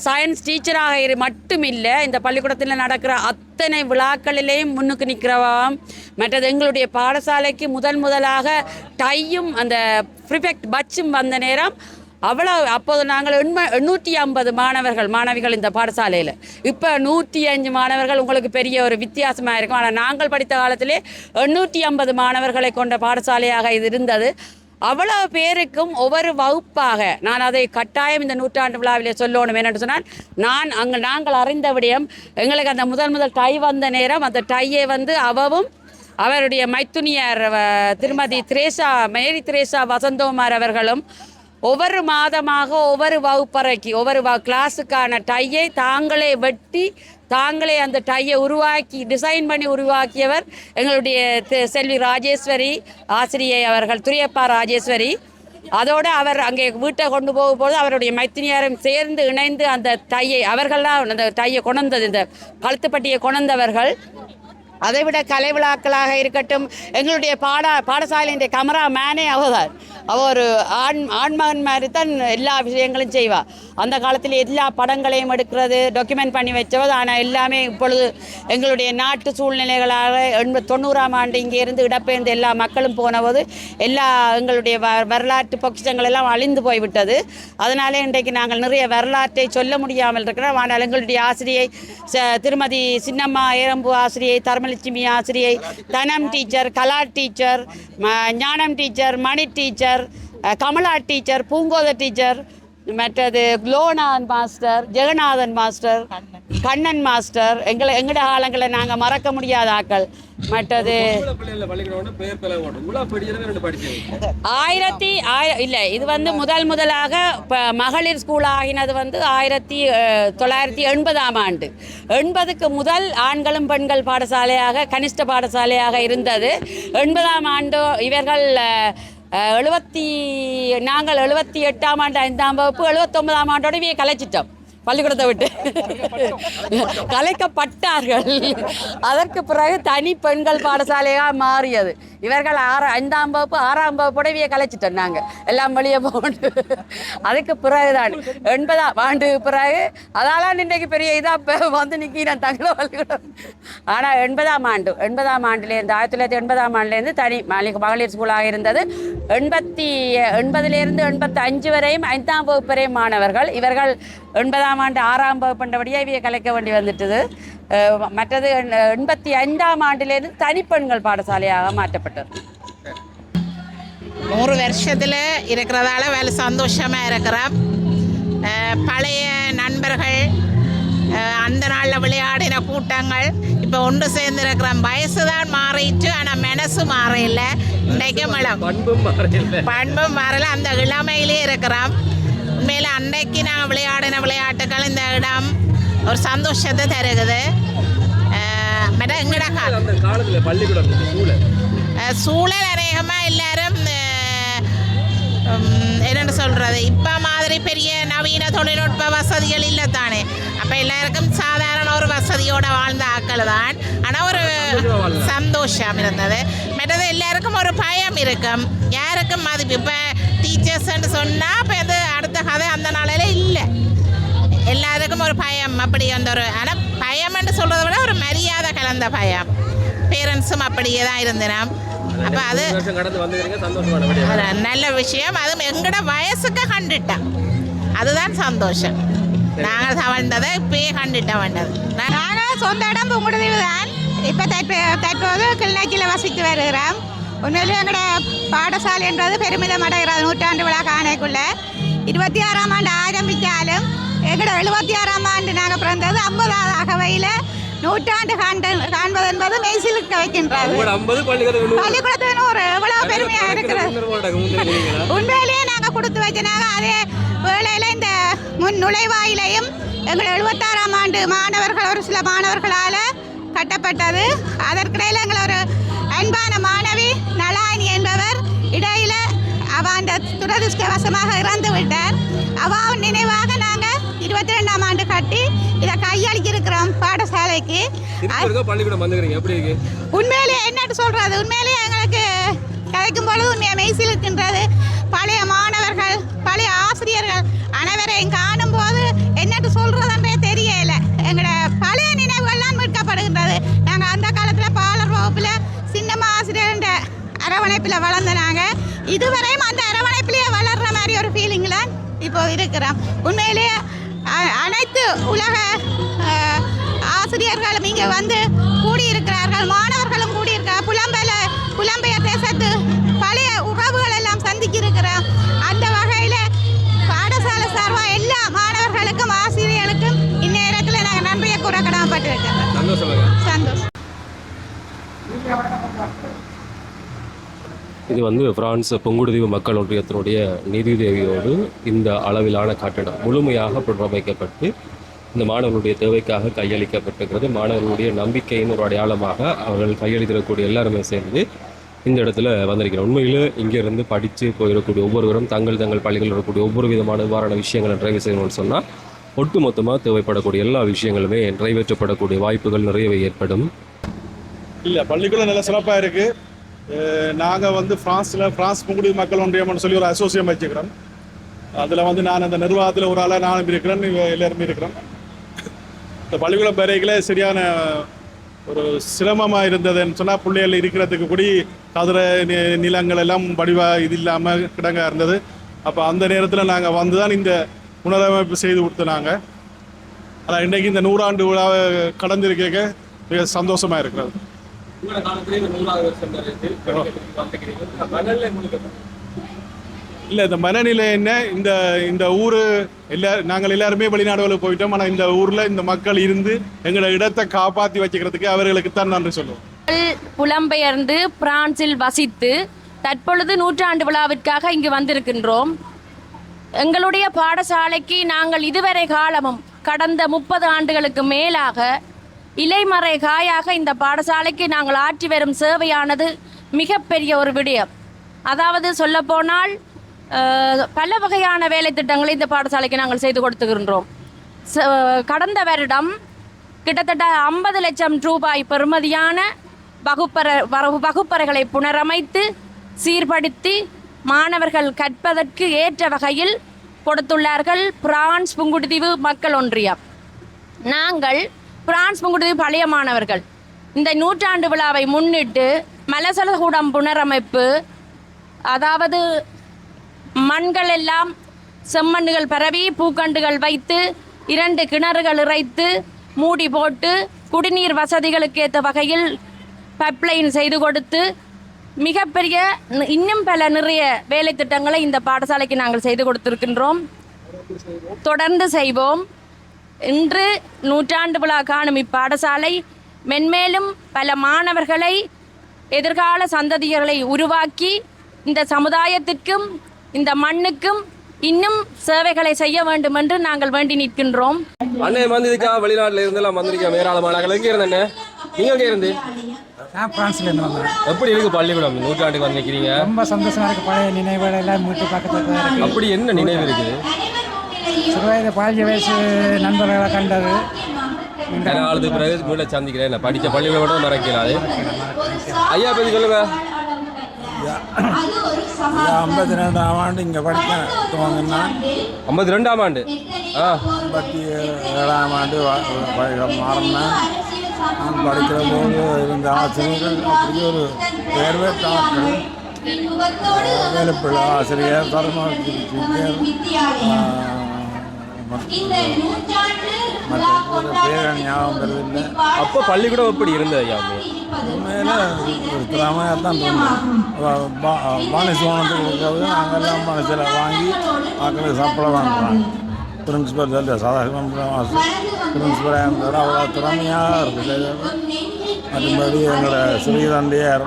Speaker 2: சயின்ஸ் டீச்சராக மட்டுமில்லை, இந்த பள்ளிக்கூடத்தில் நடக்கிற அத்தனை விழாக்களிலேயும் முன்னுக்கு நிற்கிறவாம். மற்றது எங்களுடைய பாடசாலைக்கு முதலாக டையும் அந்த ப்ரிஃபெக்ட் பட்சும் வந்த நேரம் அப்போது நாங்கள் 850 மாணவிகள் இந்த பாடசாலையில். இப்போ 105 மாணவர்கள். உங்களுக்கு பெரிய ஒரு வித்தியாசமாக இருக்கும். ஆனால் நாங்கள் படித்த காலத்திலே 850 மாணவர்களை கொண்ட பாடசாலையாக இது இருந்தது. அவ்வளவு பேருக்கும் ஒவ்வொரு வகுப்பாக நான் அதை கட்டாயம் இந்த 100ஆண்டு விழாவிலே சொல்லணும். என்னென்னு சொன்னால் நாங்கள் அறிந்த விடயம் எங்களுக்கு அந்த முதல் டை வந்த நேரம் அந்த டையை அவவும் அவருடைய மைத்துனியார் திருமதி மேரி திரேசா வசந்தகுமார் அவர்களும் ஒவ்வொரு மாதமாக ஒவ்வொரு வகுப்பறைக்கு ஒவ்வொரு கிளாஸுக்கான டையை தாங்களே வெட்டி தாங்களே அந்த டையை டிசைன் பண்ணி உருவாக்கியவர் எங்களுடைய செல்வி ராஜேஸ்வரி ஆசிரியை அவர்கள், துரியப்பா ராஜேஸ்வரி. அதோடு அவர் அங்கே வீட்டை கொண்டு போகும்போது அவருடைய மைத்தினியாரும் சேர்ந்து இணைந்து அந்த டையை அவர்கள்லாம் அந்த டையை கொண்டது, இந்த கழுத்துப்பட்டியை கொண்டவர்கள். அதை விட கலை விழாக்களாக இருக்கட்டும், எங்களுடைய பாடசாலையின் கேமரா மேனே அவர்தான். அவர் ஆண்மகன் மாதிரி தான் எல்லா விஷயங்களும் செய்வார். அந்த காலத்தில் எல்லா படங்களையும் எடுக்கிறது, டாக்குமெண்ட் பண்ணி வச்சவர். ஆனால் எல்லாமே இப்பொழுது எங்களுடைய நாட்டு சூழ்நிலைகளாக 90ஆம் ஆண்டு இங்கே இருந்து இடம்பெயர்ந்து எல்லா மக்களும் போனபோது எல்லா எங்களுடைய வரலாற்று பொக்கிஷங்கள் எல்லாம் அழிந்து போய்விட்டது. அதனாலே இன்றைக்கு நாங்கள் நிறைய வரலாற்றை சொல்ல முடியாமல் இருக்கிறோம். ஆனால் எங்களுடைய ஆசிரியை திருமதி சின்னம்மா ஏரம்பு ஆசிரியை, தர்மலட்சுமி ஆசிரியை, Dhanam teacher, Kala teacher, Gnanam teacher, Mani teacher, Kamala teacher, Poongotha teacher, மற்றது Lonan master, Jeganathan master, Kannan master எங்கட காலங்களில் நாங்கள் மறக்க முடியாத ஆக்கள். மற்றது இல்லை, இது வந்து முதலாக இப்போ மகளிர் ஸ்கூல் ஆகினது வந்து 1980ஆம் ஆண்டு. 80க்கு முதல் ஆண்களும் பெண்கள் பாடசாலையாக கனிஷ்ட பாடசாலையாக இருந்தது. 80ஆம் ஆண்டு இவர்கள் நாங்கள் 78ஆம் ஆண்டு 5ஆம் வகுப்பு, 79ஆம் ஆண்டோட கலைச்சிட்டோம் பள்ளிக்கூடத்தை விட்டு கலைக்கப்பட்டார்கள். அதற்கு பிறகு தனி பெண்கள் பாடசாலையாக மாறியது. இவர்கள் 5ஆம் வகுப்பு 6ஆம் வகுப்புடைய கலைச்சிட்டோம் நாங்கள் எல்லாம் வெளியே போகணும். அதுக்கு பிறகுதான் 80ஆம் ஆண்டு பிறகு அதாலாம் இன்றைக்கு பெரிய இதாக வந்து நிற்கிறேன் தங்களை பள்ளிக்கூடம். ஆனால் 80ஆம் ஆண்டுலேருந்து 1980ஆம் ஆண்டுலேருந்து தனி மகளிர் ஸ்கூலாக இருந்தது. 80லேருந்து 85 வரையும் 5ஆம் வகுப்பு வரையும் மாணவர்கள். இவர்கள் 80ஆம் ஆண்டு 6ஆம் வகுப்புன்றபடியாக இவையை கலைக்க வேண்டி வந்துட்டது. மற்றது 85ஆம் ஆண்டிலிருந்து தனிப்பெண்கள் பாடசாலையாக மாற்றப்பட்டது.
Speaker 10: 100 வருஷத்தில் இருக்கிறதால வேலை சந்தோஷமாக இருக்கிறோம். பழைய நண்பர்கள், அந்த நாளில் விளையாடின கூட்டங்கள் இப்போ ஒன்று சேர்ந்துருக்கிறோம். வயசு தான் மாறிட்டு, ஆனால் மனசு மாறையில். இன்றைக்கு பண்பும் மாறல, அந்த இளமையிலே இருக்கிறோம். உண்மையில் அன்றைக்கு நான் விளையாடின விளையாட்டுகள் இந்த இடம் ஒரு சந்தோஷத்தை தருகுது. எங்கட சூழல் அநேகமாக எல்லாரும் என்னென்னு சொல்கிறது, இப்போ மாதிரி பெரிய நவீன தொழில்நுட்ப வசதிகள் இல்லை தானே. அப்போ எல்லாருக்கும் சாதாரண ஒரு வசதியோடு வாழ்ந்த ஆக்கள் தான். ஆனால் ஒரு சந்தோஷம் இருந்தது. மற்றது எல்லாருக்கும் ஒரு பயம் இருக்கும், யாருக்கும் மதிப்பு. இப்போ டீச்சர்ஸ்ன்னு சொன்னால் இப்போ அது அடுத்த கதை அந்த நாளையில் இல்லை. எல்லாருக்கும் ஒரு பயம் அப்படி அந்த ஒரு, ஆனால் பயம்னு சொல்கிறத விட ஒரு மரியாதை கலந்த பயம். பேரண்ட்ஸும் அப்படியே தான் இருந்தோம். அப்போ அது நல்ல விஷயம். அதுவும் எங்கட வயசுக்கு கண்டுட்டோம், அதுதான் சந்தோஷம். நாங்கள் தவழ்ந்ததை இப்பயே கண்டுட்ட வேண்டது.
Speaker 11: நாங்கள் சொந்த இடம் புங்குடுதீவு தான். இப்போ தற்போது கிளிநொச்சியில் வசித்து வருகிறோம். உண்மையிலேயே எங்களோட பாடசாலை என்றது பெருமிதம் அடைகிறது. 100ஆண்டு விழா காணைக்குள்ள 26ஆம் ஆண்டு ஆரம்பித்தாலும் எங்களோட 76ஆம் ஆண்டு நாங்கள் பிறந்தது 50வது அகவையில் 100ஆண்டு காண்பது என்பது மெய்சிலுக்க வைக்கின்றது. பள்ளிக்கூடத்தின் ஒரு எவ்வளோ பெருமையாக இருக்கிறது. உண்மையிலேயே நாங்கள் கொடுத்து வச்சனாங்க. அதே வேளையில் இந்த முன் நுழைவாயிலையும் எங்கள் 76ஆம் ஆண்டு மாணவர்கள், ஒரு சில மாணவர்களால் கட்டப்பட்டது. அதற்கிடையில் எங்கள் ஒரு அன்பான மாணவி நலாயினி என்பவர் இடையில் அந்த துரதிருஷ்டவசமாக இறந்து விட்டார். அவாவின் நினைவாக நாங்கள் 22ஆம் ஆண்டு கட்டி இதை கையளிக்கிருக்கிறோம் பாடசாலைக்கு. உண்மையிலேயே என்னட்டு சொல்கிறது, உண்மையிலேயே எங்களுக்கு கிடைக்கும் பொழுது உண்மையாக மெய்சில் இருக்கின்றது. பழைய மாணவர்கள், பழைய ஆசிரியர்கள் அனைவரையும் காணும் போது என்னட்டு சொல்கிறதுன்றே தெரியல. எங்களோட பழைய நினைவுகள்லாம் மீட்கப்படுகின்றது. நாங்கள் அந்த காலத்தில் பாலர் வகுப்பில் சின்னம்மா ஆசிரியர்ன்ற அரவணைப்பில் வளர்ந்த நாங்கள் இதுவரையும் அந்த அரவணைப்பிலேயே வளர்கிற மாதிரி ஒரு ஃபீலிங்கில் இப்போ இருக்கிறோம். உண்மையிலேயே அனைத்து உலக ஆசிரியர்களும் இங்கே வந்து கூடியிருக்கிறார்கள், மாணவர்களும் கூடியிருக்கிறார். புலம்பெயர் தேசத்து பழைய உறவுகள் எல்லாம் சந்திக்கிருக்கிறோம். அந்த வகையில் பாடசாலை சார்பாக எல்லா மாணவர்களுக்கும் ஆசிரியர்களுக்கும் இந்நேரத்தில் நாங்கள் நன்றியை கூற கடமைப்பட்டிருக்கிறோம். சந்தோஷம்.
Speaker 1: இது வந்து பிரான்ஸ் புங்குடுதீவு மக்கள் ஒன்றியத்தினுடைய நிதி உதவியோடு இந்த அளவிலான கட்டடம் முழுமையாக புனரமைக்கப்பட்டு இந்த மாணவர்களுடைய தேவைக்காக கையளிக்கப்பட்டிருக்கிறது. மாணவர்களுடைய நம்பிக்கையின் ஒரு அடையாளமாக அவர்கள் கையளித்திருக்கக்கூடிய எல்லாருமே சேர்ந்து இந்த இடத்துல வந்திருக்கிறோம். உண்மையில் இங்கேருந்து படித்து போயிடக்கூடிய ஒவ்வொருவரும் தங்கள் பள்ளிகளில் இருக்கக்கூடிய ஒவ்வொரு விதமான நிவாரண விஷயங்களை நிறைவு செய்யணும்னு சொன்னால் ஒட்டுமொத்தமாக தேவைப்படக்கூடிய எல்லா விஷயங்களுமே நிறைவேற்றப்படக்கூடிய வாய்ப்புகள் நிறையவே ஏற்படும்.
Speaker 12: இல்லை, பள்ளிக்கூடம் நல்ல சிறப்பாக இருக்குது. நாங்கள் வந்து ஃப்ரான்ஸ் புங்குடுதீவு மக்கள் ஒன்றியம்னு சொல்லி ஒரு அசோசியேஷன் வச்சுக்கிறோம். அதில் வந்து நான் அந்த நிர்வாகத்தில் ஒரு ஆளாக நானும் இருக்கிறேன், எல்லாருமே இருக்கிறோம். இந்த பள்ளிக்கூடம் பெறைகளே சரியான ஒரு சிரமமாக இருந்ததுன்னு சொன்னால் பிள்ளைகள் இருக்கிறதுக்கு கூடி கதிர நிலங்கள் எல்லாம் வடிவாக இது இல்லாமல் கிடங்க இருந்தது. அப்போ அந்த நேரத்தில் நாங்கள் வந்து தான் இந்த புனரமைப்பு செய்து கொடுத்தனாங்க. ஆனால் இன்றைக்கு இந்த 100ஆண்டு விழாவை கடந்திருக்க மிக சந்தோஷமாக இருக்கிறது. இல்லை இந்த மனநிலை என்ன, இந்த இந்த ஊர் நாங்கள் எல்லாருமே வெளிநாடுகளுக்கு போயிட்டோம். ஆனால் இந்த ஊரில் இந்த மக்கள் இருந்து எங்களோட இடத்தை காப்பாற்றி வச்சுக்கிறதுக்கு அவர்களுக்கு தான் நன்றி சொல்லுவோம்.
Speaker 13: புலம்பெயர்ந்து பிரான்சில் வசித்து தற்பொழுது 100ஆண்டு விழாவிற்காக இங்கு வந்திருக்கின்றோம். எங்களுடைய பாடசாலைக்கு நாங்கள் இதுவரை காலமும் கடந்த 30 ஆண்டுகளுக்கு மேலாக இலைமறை காயாக இந்த பாடசாலைக்கு நாங்கள் ஆற்றி வரும் சேவையானது மிகப்பெரிய ஒரு விடயம். அதாவது சொல்லப்போனால் பல வகையான வேலை திட்டங்களை இந்த பாடசாலைக்கு நாங்கள் செய்து கொடுத்துகின்றோம். கடந்த வருடம் கிட்டத்தட்ட 50 லட்சம் ரூபாய் பெறுமதியான வகுப்பறைகளை புனரமைத்து சீர்படுத்தி மாணவர்கள் கற்பதற்கு ஏற்ற வகையில் கொடுத்துள்ளார்கள் பிரான்ஸ் புங்குடுதீவு மக்கள் ஒன்றியம். நாங்கள் பிரான்ஸ் புங்குடுதீவு பழைய மாணவர்கள் இந்த 100ஆண்டு விழாவை முன்னிட்டு மலசலகூடம் புனரமைப்பு, அதாவது மண்கள் எல்லாம் செம்மண்ணுகள் பரவி பூக்கண்டுகள் வைத்து 2 கிணறுகள் இறைத்து மூடி போட்டு குடிநீர் வசதிகளுக்கு ஏற்ற வகையில் பைப்லைன் செய்து கொடுத்து மிகப்பெரிய இன்னும் பல நிறைய வேலை திட்டங்களை இந்த பாடசாலைக்கு நாங்கள் செய்து கொடுத்திருக்கின்றோம். தொடர்ந்து செய்வோம். இன்று 100ஆண்டு விழா காணும் இப்பாடசாலை மென்மேலும் பல மாணவர்களை, எதிர்கால சந்ததிகளை உருவாக்கி இந்த சமுதாயத்திற்கும் இந்த மண்ணுக்கும் இன்னும் சேவைகளை செய்ய வேண்டும் என்று நாங்கள் வேண்டி நிற்கின்றோம்.
Speaker 1: அண்ணே வந்திருக்கா, வெளிநாட்டில் இருந்தெல்லாம் வந்திருக்கா ஏராளமான. எங்கே இருந்தேண்ணே? நீங்கள் எங்கே இருந்து?
Speaker 9: நான் பிரான்ஸ்லேருந்து வந்தேன்.
Speaker 1: எப்படி இருக்கு பள்ளிக்கூடம் 100ஆண்டுக்கு வந்திருக்கிறீங்க?
Speaker 9: ரொம்ப சந்தோஷமா இருக்கு. பழைய நினைவுகள் எல்லாம் மீட்டு பார்க்கறதுக்கு இருக்கு.
Speaker 1: அப்படி என்ன நினைவு இருக்குது?
Speaker 9: சிறு வயது 15 வயசு நண்பர்களை கண்டது.
Speaker 1: காலத்துக்கு பிறகு வீட்டை சந்திக்கிறேன். படித்த பள்ளிக்கூடம் மறக்கிறாது. ஐயா பற்றி சொல்லுங்க.
Speaker 14: 52ஆம் ஆண்டு இங்கே படிக்க துவங்கினா.
Speaker 1: 52ஆம் ஆண்டு?
Speaker 14: 57ஆம் ஆண்டு மாறினேன். நான் படிக்கிற போது இருந்த ஆசிரியர்கள் அப்படி ஒரு பேர்வேட்டாக்கள், வேலுப்பிள்ளை ஆசிரியர், தர்மபுரி மற்ற பேர் ஞாபகம் வருதில்லை.
Speaker 1: அப்போ பள்ளிக்கூடம் எப்படி இருந்தது ஐயா?
Speaker 14: உண்மையில் ஒரு திறமையாக தான் தோணும். பானிசுவானத்துக்கு கொடுக்கறது நாங்கள்லாம் மனசில் வாங்கி மக்களுக்கு சப்பளம் வாங்குறாங்க. பிரின்சிபல் சொல்ல சாதாரண பிரின்சிபலாக இருந்தார். அவ்வளோ திறமையாக இருக்குது. மற்றபடி எங்களை ஸ்ரீதண்டியார்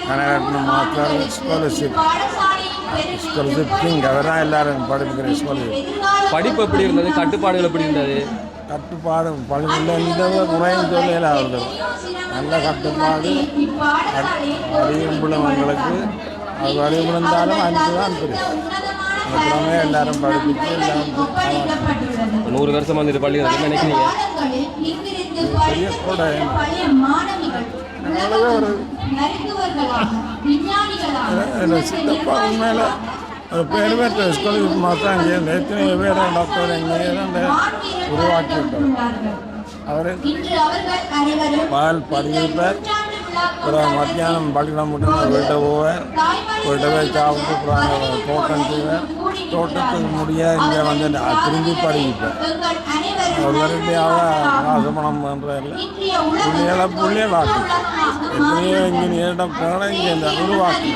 Speaker 14: கனகரட்னம் மாஸ்டர் ஸ்காலர்ஷிப் கிங் அவர் தான் எல்லாரும் படிப்புக்கிற ஸ்காலர்ஷிப்.
Speaker 1: படிப்பு எப்படி இருந்தது? கட்டுப்பாடுகள் எப்படி இருந்தது?
Speaker 14: கட்டுப்பாடு பள்ளியில் எந்த குறையும் தொழில் ஆகுது. நல்ல கட்டுப்பாடு. அடியும் பிள்ளைங்களுக்கு அது வழி விழுந்தாலும் அனுப்பி தான் தெரியும். அப்புறமே எல்லாரும் படிப்பிச்சு எல்லாம்
Speaker 1: 100 வருஷம் வந்துட்டு பள்ளி நினைக்கிறீங்க?
Speaker 14: பெரிய கூட ஒரு சித்தப்பா மேலே ஒரு பேர் பேர் ஸ்காலர்ஷிப் மாத்திரம் இங்கே எத்தனையோ பேர் டாக்டர் இங்கே உருவாக்கி விட்டார். அவர் பால் படிப்பார். அப்புறம் மத்தியானம் பள்ளிக்கூடம் முடிஞ்சு வீட்டை போவார். வீட்டை போய் சாப்பிட்டு அப்புறம் தோட்டம் செய்வார். தோட்டத்துக்கு முடியாது இங்கே வந்து திரும்பி படிப்பார். ஒரு வருடையாக காசு பணம் பண்ணுறதில்ல. புள்ளியலாக்கு எத்தனையோ இன்ஜினியரிடம் போன இங்கே இந்த உருவாக்கு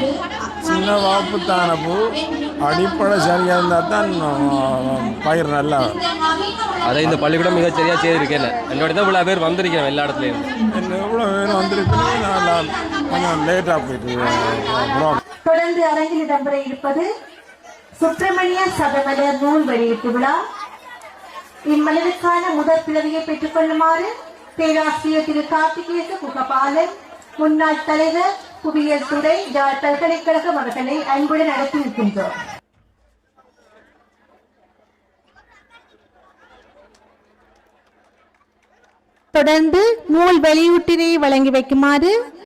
Speaker 14: சின்ன வாப்புத்தான பூ அடிப்படை சரியாக இருந்தால் தான் பயிர் நல்லா.
Speaker 1: அதை இந்த பள்ளிக்கூடம் மிகச்சரியாக செய்திருக்கேன். என்னோட தான் இவ்வளோ பேர் வந்திருக்கேன் எல்லா இடத்துலையும்.
Speaker 14: எவ்வளோ பேர் வந்திருக்குன்னு நான் கொஞ்சம் லேட்டாக போயிட்டு.
Speaker 15: தொடர்ந்து அரங்கில் இடம்பெற இருப்பது சுப்பிரமணிய சபைமலர் நூல் வெளியீட்டு விழா. இம்மலருக்கான முதல் பிறவியை பெற்றுக் கொள்ளுமாறு பேராசிரியர் திரு கார்த்திகேச குகபாலன், முன்னாள் தலைவர் புவியியல் துறை ஜாழ் பல்கலைக்கழகம் அவர்களை அன்புடன் நடத்தி இருக்கின்றோம். தொடர்ந்து நூல் வெளியீட்டினை வழங்கி வைக்குமாறு